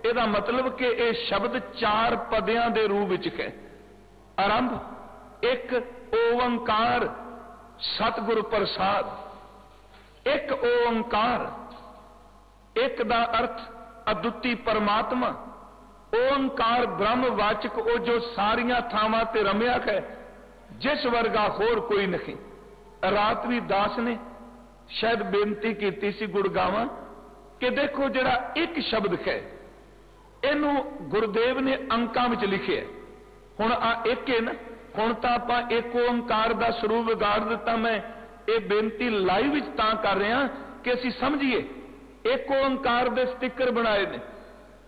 S2: ਇਹਦਾ मतलब कि यह शब्द 4 पदियां दे रूप विच है। आरंभ एक ओंकार सतगुर प्रसाद। एक ओंकार, एक दा अर्थ अद्वितीय परमात्मा। ओंकार ब्रह्मवाचक, वो जो सारिया थावां ते रमिया है, जिस वर्गा होर कोई नहीं। रात भी दास ने शायद बेनती की सी गुड़गावा कि देखो जरा एक शब्द है, इनू गुरुदेव ने अंकां विच लिखे। हुण आ एक है ना, हुण तां आपां एक ओंकार दा स्वरूप विगाड़ दिता। मैं ये बेनती लाइव विच तां कर रहा कि असीं समझिए। एक ओंकार दे स्टिकर बनाए ने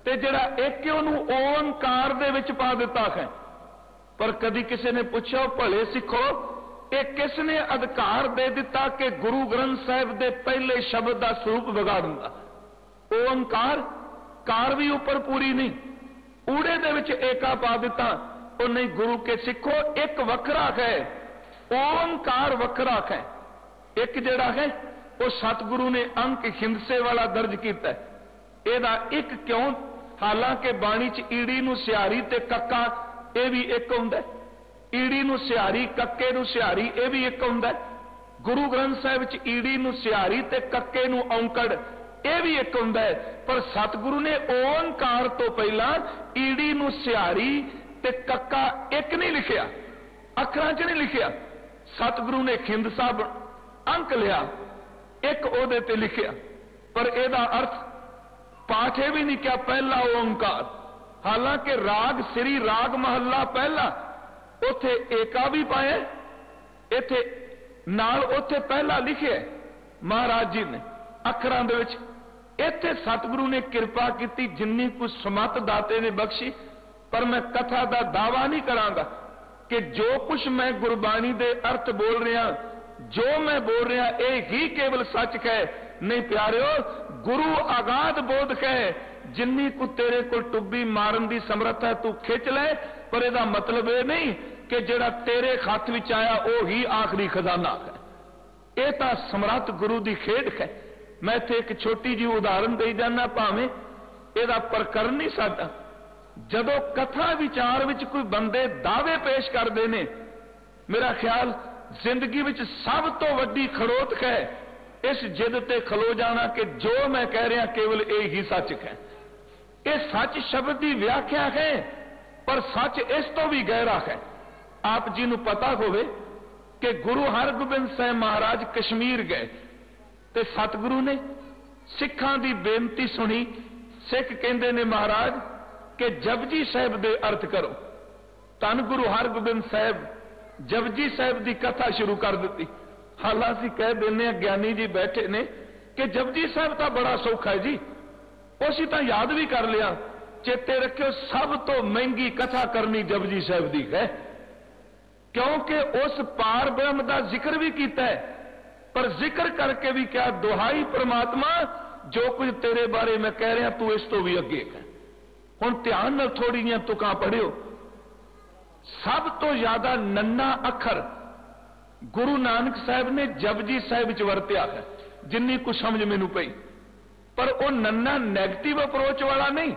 S2: ते जिहड़ा एक उहनूं ओंकार दे विच पा दिता है। पर कदी किसी ने पूछा, भले सिखो, ये किसने अधिकार दे दिता कि गुरु ग्रंथ साहिब दे पहले शब्द दा स्वरूप विगाड़न दा? ओंकार कार भी ऊपर पूरी नहीं, ऊड़े दे विच एका पा दिता। और नहीं, गुरु के सिखो एक वखरा है, ओंकार वखरा है। एक जिहड़ा है वो सतगुरु ने अंक हिंदसे वाला दर्ज किया है। एदा एक क्यों? हालांकि बाणी च ईड़ी नूं सिहारी ते कक्का ये भी एक हुंदा है। ईड़ी नूं सिहारी, कक्के नूं सिहारी, ये भी एक हुंदा है। गुरु ग्रंथ साहिब च ईड़ी नूं सिहारी ते कक्के नूं औंकड़ यह भी एक हुंदा है। पर सतगुरु ने ओंकार तो पहला ईड़ी नूं सिहारी ते कक्का एक नहीं लिखिया, अखरां च नहीं लिखिया। सतगुरु ने खिंद साहब अंक लिया, एक ओदे ते लिखिया। पर एदा अर्थ पाठे भी नहीं क्या पहला ओंकार। हालांकि राग श्री राग महला पहला, उथे एका भी पाया, इथे नाल उथे पहला लिखे महाराज जी ने अखरां दे विच। इत्थे सतगुरु ने कृपा की, जिन्नी कुछ समत दाते ने बख्शी। पर मैं कथा का दावा नहीं करांगा कि जो कुछ मैं गुरबाणी दे अर्थ बोल रहा, जो मैं बोल रहा, यह ही केवल सच है। नहीं प्यारियो, गुरु आगाध बोध है। जिन्नी को तेरे को टुब्बी मारन की समर्थ है तू खिंच ले, पर यदा मतलब यह नहीं कि जिहड़ा तेरे हथ विच आया वो ही आखिरी खजाना है। यह तो समर्थ गुरु की खेड है। मैं इत्थे एक छोटी जी उदाहरण दे जाना, भावें यदा प्रकरण नहीं साडा। जदों कथा विचार विच कोई बंदे दावे पेश करते हैं, मेरा ख्याल जिंदगी विच सब तो वड्डी खड़ोत है इस जिद ते खलो जाना कि जो मैं कह रहा केवल यह ही सच है। यह सच शब्द की व्याख्या है, पर सच इस तो भी गहरा है। आप जी नूं पता होवे कि गुरु हरगोबिंद साहब महाराज कश्मीर गए ते सतगुरु ने सिखां दी बेनती सुनी। सिख कहंदे ने महाराज कि जपजी साहिब दे अर्थ करो। धन गुरु हरगोबिंद साहब जपजी साहिब की कथा शुरू कर दी। हालांकि कह देने ज्ञानी जी बैठे ने कि जपजी साहिब तो बड़ा सौखा है जी, उसी तो याद भी कर लिया। चेते रखियो, सब तो महंगी कथा करनी जपजी साहिब की है, क्योंकि उस पार ब्रह्म का जिक्र भी किया है। पर जिक्र करके भी क्या दुहाई परमात्मा जो कुछ तेरे बारे मैं कह रहा तू इस तो भी अगे है। हुण ध्यान नाल थोड़ी जिहियां तुकां पढ़ियो। सब तो ज्यादा नन्ना अखर गुरु नानक साहब ने जपजी साहिब च वरतिया है, जिन्नी कुछ समझ मैनू पई। पर वह नन्ना नैगेटिव अप्रोच वाला नहीं,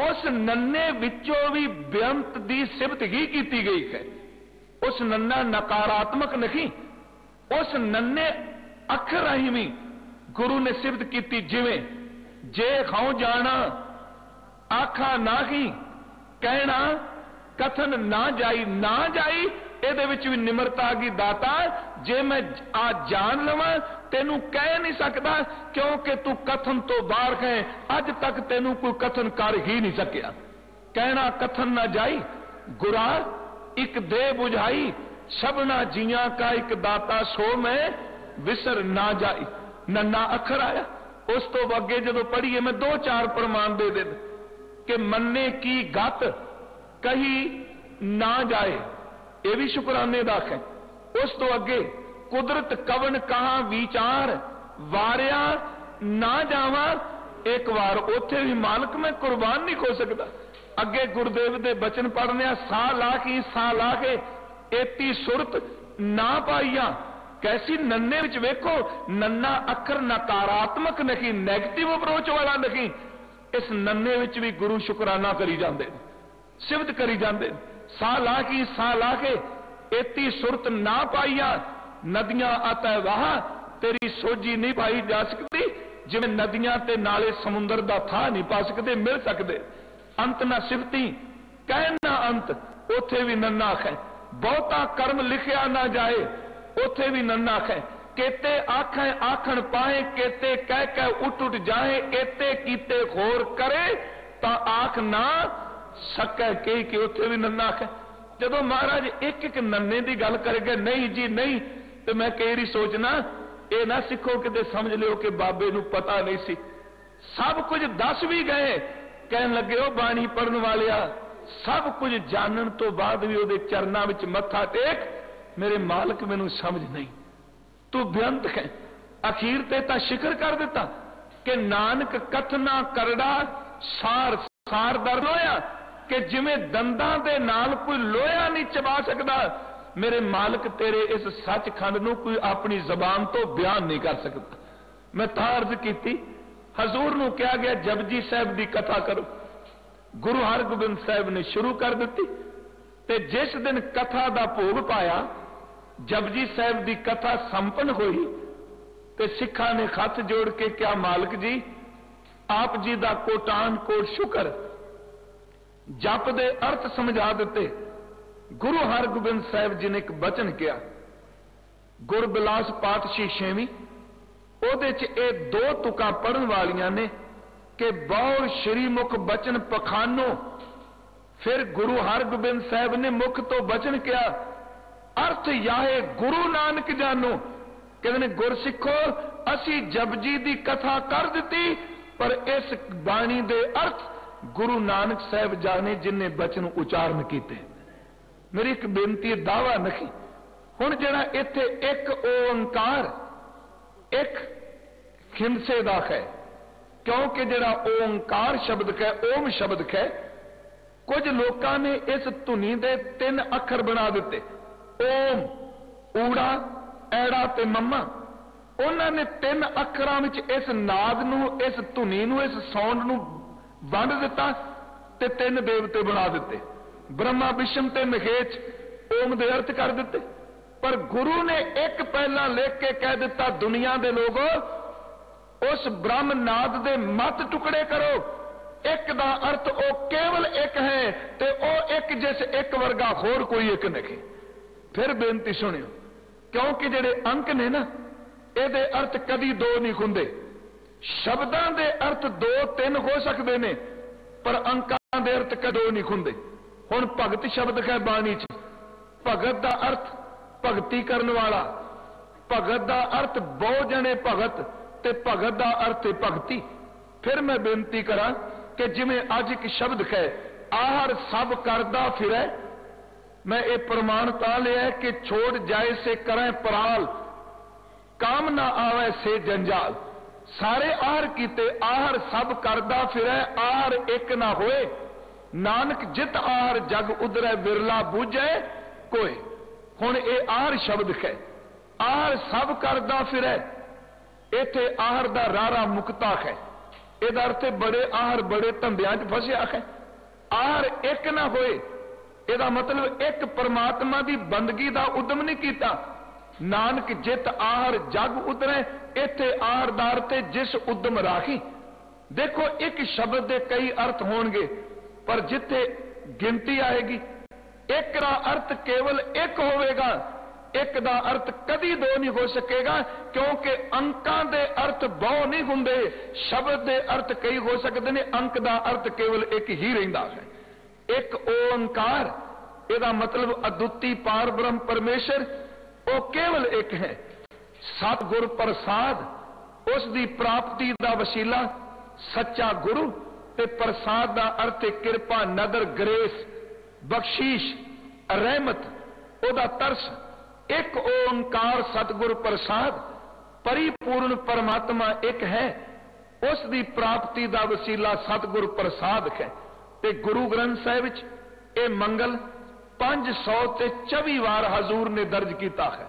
S2: उस नन्ने विचों भी बेअंत दी सिफत ही की गई है। उस नन्ना नकारात्मक नहीं, उस नन्ने अखर राही भी गुरु ने सिफत की। जिवें जे खाओ जाना आखा नाही, कहना कथन ना जाई, ना जाई ਇਹਦੇ ਵਿੱਚ भी निमरता आ गई। दाता जे मैं आ जान लवां तेनू कह नहीं सकता, क्योंकि तू कथन तो बाहर है। अज तक तेनू कोई कथन कर ही नहीं सकिया। कहना कथन ना जाई, गुरा एक दे बुझाई, सबना जियां का एक दाता सो मैं विसर ना जाई। नन्ना अखर आया। उस तो अगे जो पढ़िए मैं 2-4 प्रमाण दे दे कि मन्ने की गत कही ना जाए, यह भी शुक्राने दा है। उस तो अगे कुदरत कवन कहा विचार, वारिया ना जावा एक बार, उथे भी मालक मैं कुर्बान नहीं हो सकता। अगे गुरुदेव दे बचन पढ़ने, सा ला के एती सुरत ना पाईया। कैसी नन्ने विच वेखो, नन्ना अखर नकारात्मक नहीं, नैगेटिव अप्रोच वाला नहीं। इस नन्ने विच भी गुरु शुकराना करी जाते, सिफत करी जाते। सा ला के एती सुरत ना पाईया, नदियां अतः वाह तेरी सोजी नहीं पाई जा सकती। जिवें नदियां ते नाले समुंदर दा था नहीं पा सकते, मिल सकते। अंत ना सिफती कहना अंत, उथे भी नन्ना है। बहुता कर्म लिखिया ना जाए, उथे भी नन्ना है। केते आखे आखण पाए, केते कह कह उठ जाए। एते कीते होर करे ता आख ना सकै कही कि उथे भी नन्ना है। जदों महाराज एक एक नन्ने की गल करके नहीं जी नहीं, तो मैं कई बार सोचना ये ना सिखो कि समझ लियो कि बाबे नूं पता नहीं सी। सब कुछ दस भी गए, कहन लगे हो बाणी पढ़न वालिया, सब कुछ जानन तो बाद भी उहदे चरनां विच मत्था टेक, मेरे मालक मैनूं समझ नहीं, तू बेअंत है। अखीर ते तां शिकर कर दिता कि नानक कथना करड़ा सार सार दर लोया, कि जिवें दंदां दे नाल कोई लोया नहीं चबा सकता, मेरे मालक तेरे इस सचखंड नूं कोई अपनी जबान तो बयान नहीं कर सकता। मैं तां अर्ज कीती, हजूर नूं कहा गया जपजी साहिब की कथा करो। गुरु हरगोबिंद साहिब ने शुरू कर दी, ते जिस दिन कथा का भोग पाया, जपजी साहिब की कथा संपन्न हुई, ते सिखा ने हथ जोड़ के क्या मालक जी आप जी का कोटान कोट शुकर, जप दे अर्थ समझा दिते। गुरु हरगोबिंद साहिब जी ने एक बचन किया, गुरबिलास पातशाही 6वीं, ਉਹਦੇ ਚ ਇਹ 2 तुका पढ़न वालियां ने कि बहुर श्री मुख बचन पखानो। फिर गुरु हरगोबिंद साहब ने मुख तो बचन किया, अर्थ याहे गुरु नानक जानो। कहते गुर सिखो असी जपजी की कथा कर दी, पर इस बाणी दे अर्थ गुरु नानक साहब जाने जिन्हें बचन उचारण किए। मेरी एक बेनती दावा नहीं, हुण जिहड़ा इत्थे एक ओंकार एक हिंसे दा है, क्योंकि जिहड़ा ओंकार शब्द है, ओम शब्द है, कुछ लोगों ने इस धुनी दे 3 अखर बना दिते, ओम ऊड़ा ऐड़ा ते मम्मा। उन्होंने 3 अखरां विच इस नाद नूं, इस धुनी नूं, इस साउंड नूं वंड दिता ते 3 देवते बना दिते, ब्रह्मा विष्णु ते महेश, ओम दे अर्थ कर दिते। पर गुरु ने एक पहला लिख के कह दिता, दुनिया दे लोगों उस ब्रह्म नाद दे मत टुकड़े करो, एक दा अर्थ ओ केवल एक है, ते ओ एक जिस एक वर्गा होर कोई एक नहीं। फिर बेनती सुनियो, क्योंकि जेडे अंक ने ना, ये अर्थ कदी 2 नहीं हुंदे। शब्दां दे अर्थ 2-3 हो सकते हैं, पर अंकां दे अर्थ कदों नहीं हुंदे। हुण भगत शब्द है बाणी च, भगत दा अर्थ भगती करने वाला, भगत दा अर्थ बहु जने भगत, ते भगत दा अर्थ है भगती। फिर मैं बेनती करा कि जिवें अज एक शब्द है आहर सब करदा फिरै, मैं ये प्रमाण ता लिया कि छोड़ जाए से करें पराल, काम ना आवे से जंजाल। सारे आहर कीते आहर सब करदा फिरै आहर एक ना होए, नानक जित आहर जग उधरै विरला बूझे कोई। हुण ये आहर शब्द है, आहर सब करदा फिरै, इत्थे आहर दा रारा मुक्ता है। इहदा अर्थ बड़े आहर बड़े धंधियां च फसिया है। आहर एक ना होए, इहदा मतलब एक परमात्मा की बंदगी का उद्यम नहीं किया। नानक जित आहर जग उतरे, इत्थे आहर दा अर्थ जिस उद्यम राखी। देखो एक शब्द के कई अर्थ होणगे, पर जिथे गिनती आएगी एक का अर्थ केवल एक होवेगा, एक का अर्थ कदी दो नहीं हो सकेगा, क्योंकि अंकां दे अर्थ बहु नहीं हुंदे, शब्द दे अर्थ कई हो सकते हैं, अंक का अर्थ केवल एक ही रहिंदा है। एक ओंकार, इसका मतलब अद्वितीय पार ब्रह्म परमेश्वर, वो केवल एक है। सतगुर प्रसाद, उसकी प्राप्ति का वसीला सच्चा गुरु, ते प्रसाद का अर्थ कृपा, नदर, ग्रेस, बख्शीश, रहमत, ओदा तरस। एक ओंकार सतगुर प्रसाद, परिपूर्ण परमात्मा एक है, उसकी प्राप्ति का वसीला सतगुर प्रसाद है। ते गुरु ग्रंथ साहिब विच ये मंगल 524 बार हजूर ने दर्ज किया है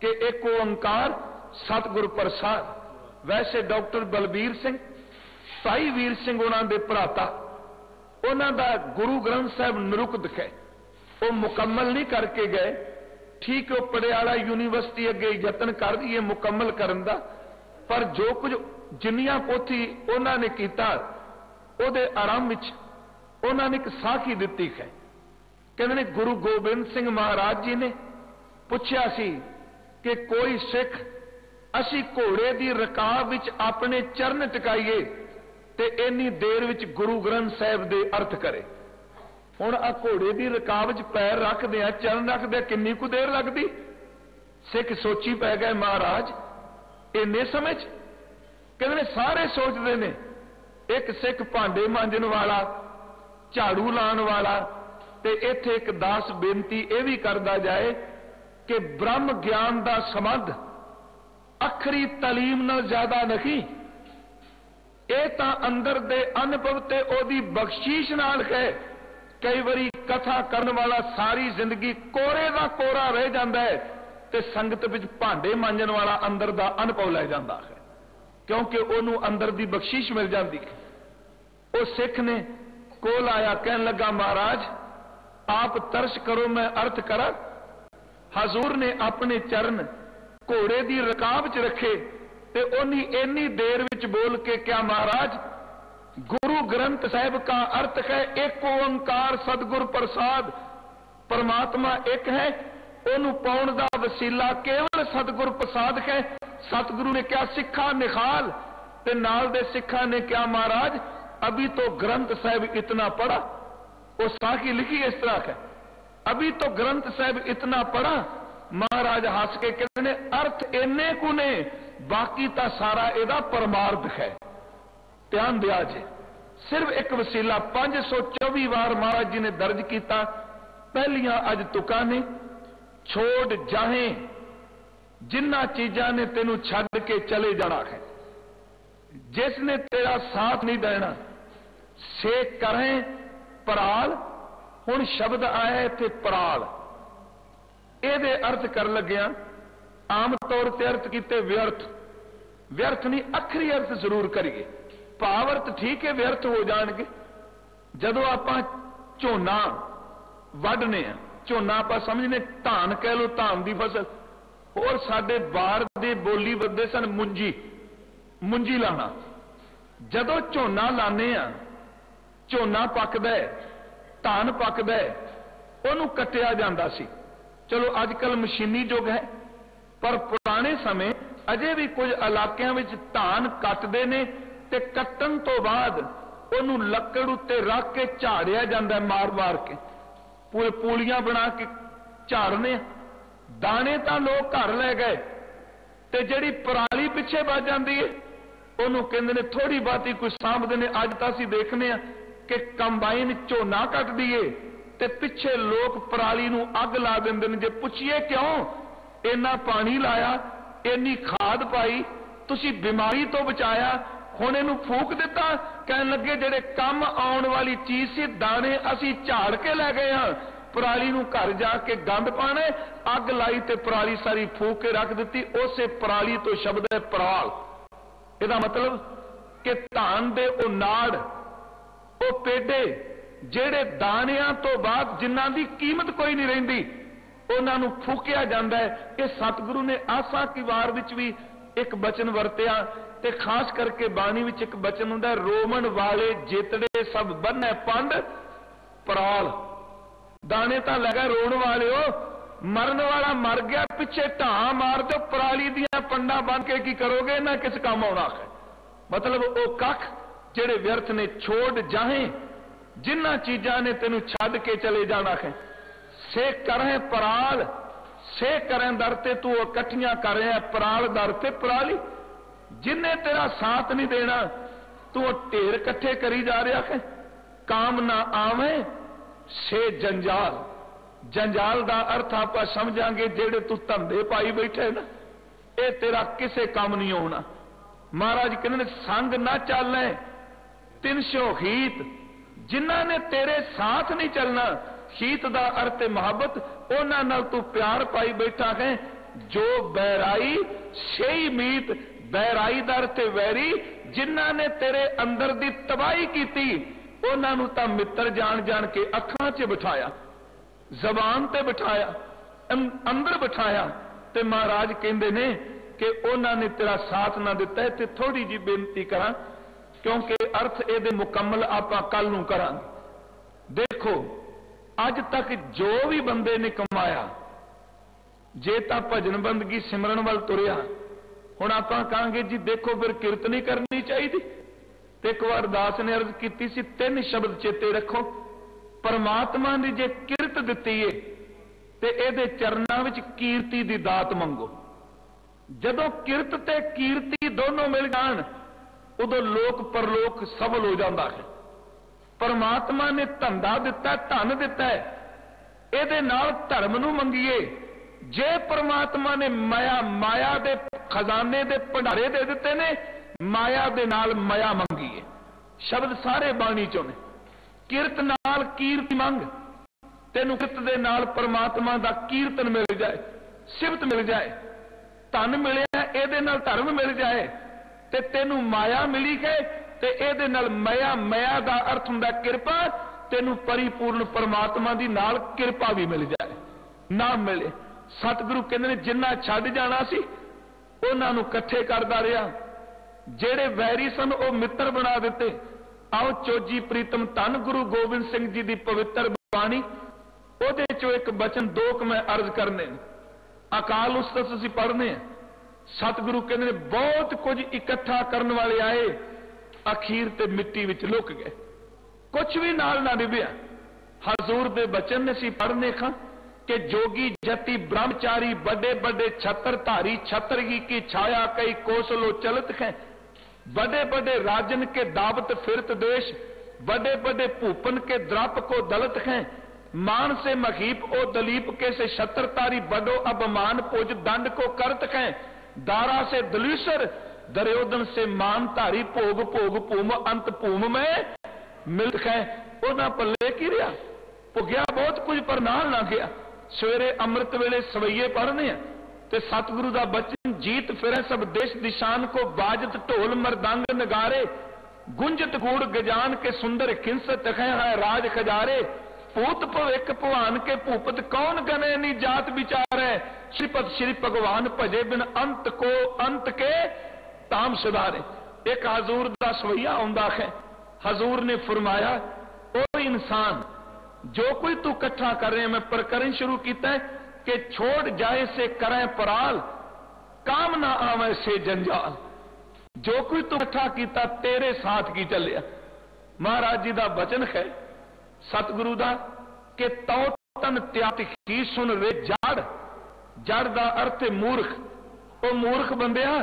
S2: कि एक ओंकार सतगुर प्रसाद। वैसे डॉक्टर बलबीर सिंह, भाई वीर सिंह उन्होंने भराता, उन्होंने गुरु ग्रंथ साहिब निरुक्त है, वो मुकम्मल नहीं करके गए। ठीक है, पटियाला यूनिवर्सिटी अगे यतन कर दिए मुकम्मल करने का, पर जो कुछ जिन्नियां पोथी उन्होंने किया, उहदे आरंभ विच उन्होंने एक साखी दी है। कहते हैं गुरु गोबिंद सिंह महाराज जी ने पूछा सी कि कोई सिख असी घोड़े की रकाब विच अपने चरण टिकाइए ते इन्नी देर विच गुरु ग्रंथ साहिब दे अर्थ करे। हुण आ घोड़े की रकाब च पैर रखदे आ, चरण रखदे किन्नी कु देर लगदी? सिख सोची पै गए महाराज इन्ने समय च। कहते सारे सोचते ने, एक सिख भांडे मांजन वाला, झाड़ू लाने वाला, ते इत्थे एक दास बेनती यह भी करदा जाए कि ब्रह्म ज्ञान का संबंध अखरी तालीम नाल ज्यादा नहीं, ये तां अंदर दे अनुभव ते ओदी बख्शीश नाल है। कई बारी कथा करने वाला सारी जिंदगी कोरे दा कोरा रह जाता है, ते संगत विच भांडे मांजन वाला अंदर दा अनुभव लै जाता है, क्योंकि उन्होंने अंदर दी बख्शीश मिल जाती है। वो सिख ने कोल आया, कहन लगा महाराज आप तरस करो मैं अर्थ करा। हजूर ने अपने चरण घोड़े की रकाब च रखे, ते उन्हीं इन्नी देर विच बोल के क्या महाराज गुरु ग्रंथ साहिब का अर्थ है एक ओंकार सतगुर प्रसाद, परमात्मा एक है, ओनू पाउण दा वसीला केवल सतगुर प्रसाद है। सतगुरु ने क्या सिखा निखाल, ते नाल दे सिखा ने क्या महाराज अभी तो ग्रंथ साहिब इतना पढ़ा। वो साखी लिखी इस तरह है, अभी तो ग्रंथ साहिब इतना पढ़ा। महाराज हस के कहते अर्थ इन्ने कु ने, बाकी तो सारा एदा परमार्थ है। ध्यान दिया जे, सिर्फ एक वसीला 524 बार महाराज जी ने दर्ज किया। पहलियां अज तुका ने, छोड़ जाहे जिन्ना चीजा ने तेनू छड़ के चले जाना है, जिसने तेरा साथ नहीं देना से करें पराल। हुण शब्द आया इत्थे पराल, ਇਹਦੇ अर्थ कर लग्या आम तौर पर अर्थ किते व्यर्थ, व्यर्थ नहीं अखरी अर्थ जरूर करिए। भाव अर्थ ठीक है व्यर्थ हो जाएंगे। जदों आपां झोना वढ़ने, झोना आपां समझने धान कह लो, धान की फसल, और साडे बाहर दे बोली बदे सन मुंजी, मुंजी लाना। जदों झोना लाने आ, झोना पकदा है, धान पकदा है, उहनूं कट्टिया जांदा सी। चलो अजकल मशीनी युग है, पर पुराने समय अजे भी कुछ इलाकों में धान कटते ने, ते कट्टन तो बाद उन्होंने लकड़ उत्ते रख के झाड़िया जाता है, मार मार के पूरे पूलियां बना के झाड़ने। दाने तो लोग घर लै गए, ते जिहड़ी पराली पिछे बच जाती है उन्होंने कहते हैं थोड़ी बहुती कोई सामभदे ने। अज तो असीं देखने कि कंबाइन झोना कट दिए ते पिछे लोग पराली नूं अग ला देंदे ने। जे पुछिए क्यों, इन्ना पानी लाया, इन्नी खाद पाई, तुसी बीमारी तो बचाया, हुण इहनूं फूक दिता। कहण लगे जिहड़े कम आउण वाली चीज सी दाणे असीं झाड़ के लै गए हां, पराली नूं घर जाके गंद पाणे, अग लाई ते पराली सारी फूक के रख दिती। उसे पराली तो शब्द है पराल। इहदा मतलब कि धान दे ओ नाड़, ओ पेडे जिहड़े दाणियां तो बाद जिन्हां दी कीमत कोई नहीं रहिंदी, उन्हां नूं फूकिया जांदा है। ये सतगुरु ने आसा की वार विच भी एक बचन वरतिया, ते खास करके बाणी विच एक बचन हुंदा है, रोमन वाले जितड़े सब बन्ने पंड पराल। दाने तां लगा रोण वाले हो, मरन वाला मर गया, पिछे ढां मार दो, पराली दियां पंडा बन के की करोगे, ना किस काम आउणा है। मतलब वो कख जिहड़े व्यर्थ ने छोड़ जाहे, जिन्हां चीजां ने तेनू छड्ड के चले जाना है। से करें पराल, से करें दर ते तू इकट्ठियां कर रहा है, पराल दर ते पराली। जिन्हें तेरा साथ नहीं देना, तू ढेर इकट्ठे करी जा रहा है। काम ना आवे से जंजाल। जंजाल का अर्थ आप समझांगे जेड़े तू धंधे पाई बैठे ना, ये तेरा किसे काम नहीं होना। महाराज कहने संग ना चल 300 हीत, जिन्हां ने तेरे साथ नहीं चलना। हीत का अर्थ है मुहब्बत, उन्हां नाल तू प्यार पाई बैठा है। जो बैराई से ही मीत, बैराई का अर्थ है वैरी, जिन्हां ने तेरे अंदर दी तबाही की थी, उन्हां नूं तां मित्र जान जान के अखां 'च बिठाया, जबान ते बिठाया, अंदर बिठाया। ते महाराज कहंदे ने कि उन्हां ने तेरा साथ ना दिता है। ते थोड़ी जी बेनती करा, क्योंकि अर्थ ये मुकम्मल आपां कल नूं करांगे। देखो अज तक जो भी बंदे ने कमाया, जे तां भजन बंदगी सिमरन वाल तुरिया, हुण आपां कहांगे जी देखो फिर किरत नहीं करनी चाहिए। ते एक बार दास ने अर्ज की सी, 3 शब्द चेते रखो। परमात्मा ने जे किरत दिती है ते इहदे चरनां विच कीर्ति दी दात मंगो। जदों किरत ते कीर्ति दोनों मिल जाण, उदों लोक परलोक सफल हो जाता है। परमात्मा ने धंधा दिता, धन दिता है, इहदे नाल धर्म नूं मंगीए। जे परमात्मा ने माया दे खजाने दे भंडारे दे दिते ने, माया दे नाल माया मंगीए। शब्द सारे बाणी चों ने। किरत नाल कीर्ति मंग, तेनू किरत दे नाल परमात्मा दा कीर्तन मिल जाए, सिफत मिल जाए। धन मिलिया, इहदे नाल धर्म मिल जाए, ते तेनू माया मिली है, ते इहदे नाल माया दा अर्थ हुंदा किरपा। तेनू परिपूर्ण परमात्मा दी नाल किरपा भी मिल जाए, ना मिले। सतगुरु कहंदे ने जिन्ना छड्ड जाना सी, उन्हां नूं इकट्ठे करदा रहा। जेड़े वैरी सन वो मित्र बना दिते। आओ चोजी प्रीतम धन गुरु गोबिंद सिंह जी की पवित्र बाणी, उहदे चों एक बचन 2 मैं अर्ज करने। अकाल उस्तत असीं पढ़ने। सतगुरु कहंदे ने बहुत कुछ इकट्ठा करने वाले आए, अखीर ते मिट्टी विच लुक गए, कुछ भी नाल ना निभिया। हजूर दे बचन ने असीं पढ़ने खां कि जोगी जति ब्रह्मचारी बड़े बड़े छत्र धारी, छत्रगी की छाया कई कोसलो चलत है। बड़े बड़े राजन के दावत फिरत देश, बड़े बड़े भूपन के द्राप को दलत हैं। मान से महीप ओ दलीप के से छत्रतारी बड़ो अबमान पुज दंड को करत हैं। दारा से दलीसर दुर्योधन से मानधारी भोग भोग भूम अंत भूम में मिलत है। उन्हां पल्ले की रहा, भुगया बहुत कुछ पर नाल ना गया। सवेरे अमृत वेले सवैये पढ़ने ते सतगुरु दा बचन, जीत फिरे सब देश दिशान को, बाजत ढोल मरदंग नगारे, गुंजत गूढ़ गजान के सुंदर खिंसत है राज खजारे। पूत भविक भवान के भूपत कौन गने नी जात विचार है। श्रीपद श्री भगवान भजे बिन अंत को अंत के ताम सुधारे। एक हजूर दा सवैया आउंदा है। हजूर ने फरमाया, ओ इंसान जो कोई तू इकट्ठा कर रहे हैं, मैं प्रकरण शुरू किया है कि छोड़ जाए से करें पराल, काम ना आवे से जंजाल। जो कोई तू इकट्ठा किया तेरे साथ की चलिया। महाराज जी का बचन है सतगुरु दा कि तौ तन त्याग ही सुन रे जड़। जड़ का अर्थ है मूर्ख। वो मूर्ख बंदिया,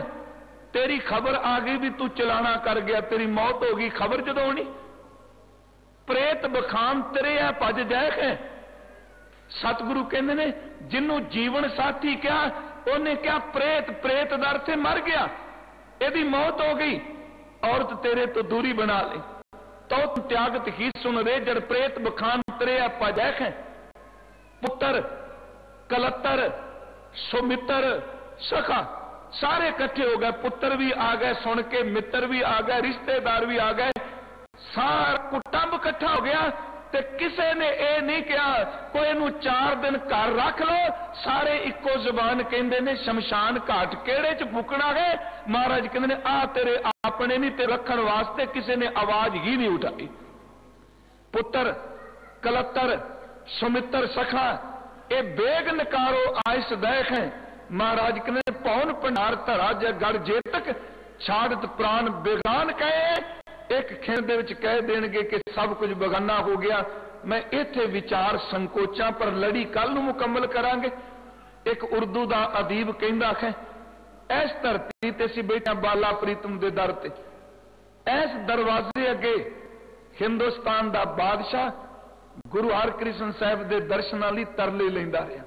S2: तेरी खबर आ गई भी तू चलाना कर गया, तेरी मौत हो गई, खबर जदों होनी। प्रेत बखान तेरे है भज जाए है। सतगुरु कहते ने जिन्हों जीवन साथी क्या, उन्हें क्या प्रेत, प्रेत दर से मर गया। यदि मौत हो गई, औरत तेरे तो दूरी बना ले। तो त्यागत ही सुन रे, जड़ प्रेत बखान तरे पजैख है। पुत्र, कलत्तर, सुमित्र, सखा सारे इकट्ठे हो गए। पुत्र भी आ गए सुन के, मित्र भी आ गए, रिश्तेदार भी आ गए, सारा कुटुंब इकट्ठा हो गया। ते किसी ने यह नहीं कहा कोई इनू 4 दिन घर रख लो। सारे इको जुबान कहते ने शमशान घाट केड़े च फूकना है। महाराज कहते ने आ तेरे अपने नहीं, ते रखण वास्ते किसी ने आवाज ही नहीं उठाई। पुत्र, कलत्तर, सुमित्र, सखा ये बेग नकारो आयस दैख है। महाराज कहते पौन भंडार धरा जय गढ़ जेतक, छाड़त प्राण बेगान कहे। एक खिण दे विच कह देणगे कि सब कुछ बगाना हो गया। मैं इत्थे विचार संकोचा पर लड़ी कल नूं मुकम्मल करांगे। एक उर्दू दा अदीब कहंदा है, इस धरती ते सी बैठा बाला प्रीतम दे दर ते, इस दरवाजे अगे हिंदुस्तान दा बादशाह गुरु हरकृष्ण साहब दे दर्शनां लई तरले लैंदा रहा।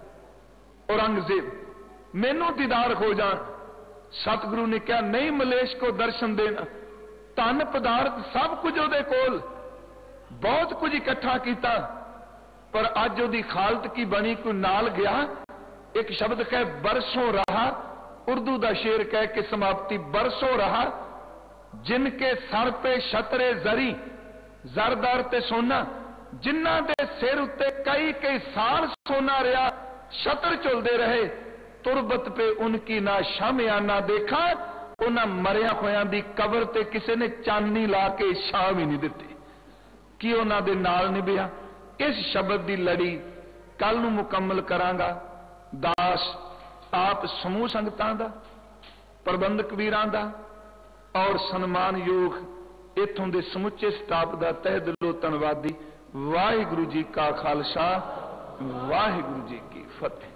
S2: औरंगजेब मैनू दीदार हो जान। सतगुरु ने कहा नहीं मलेश को दर्शन देना। धन पदार्थ सब कुछ उहदे कोल, बहुत कुछ इकट्ठा किया, पर अज उहदी हालत की बनी। कोई नाल गया, एक शब्द कह बरसों रहा, उर्दू का शेर कह के समाप्ति। बरसों रहा जिनके सर पे छतरे जरी, जरदार ते सोना, जिन्हां दे सिर उत्ते कई कई साल सोना रहा, छतर झुलदे रहे। तुरबत पे उनकी ना शामिया ना देखा, उन्हां मरिया होयां दी कबर ते किसी ने चांदनी ला के छां भी नहीं दिती। कि उन्हां दे नाल निभिया। इस शब्द की लड़ी कल नूं मुकम्मल करांगा। दास आप समूह संगतां दा, प्रबंधक वीरां दा और सन्मानयोग इत्थों दे समुचे स्टाफ दा तहे दिलों धन्नवादी। वाहिगुरू जी का खालसा, वाहिगुरू जी की फतेह।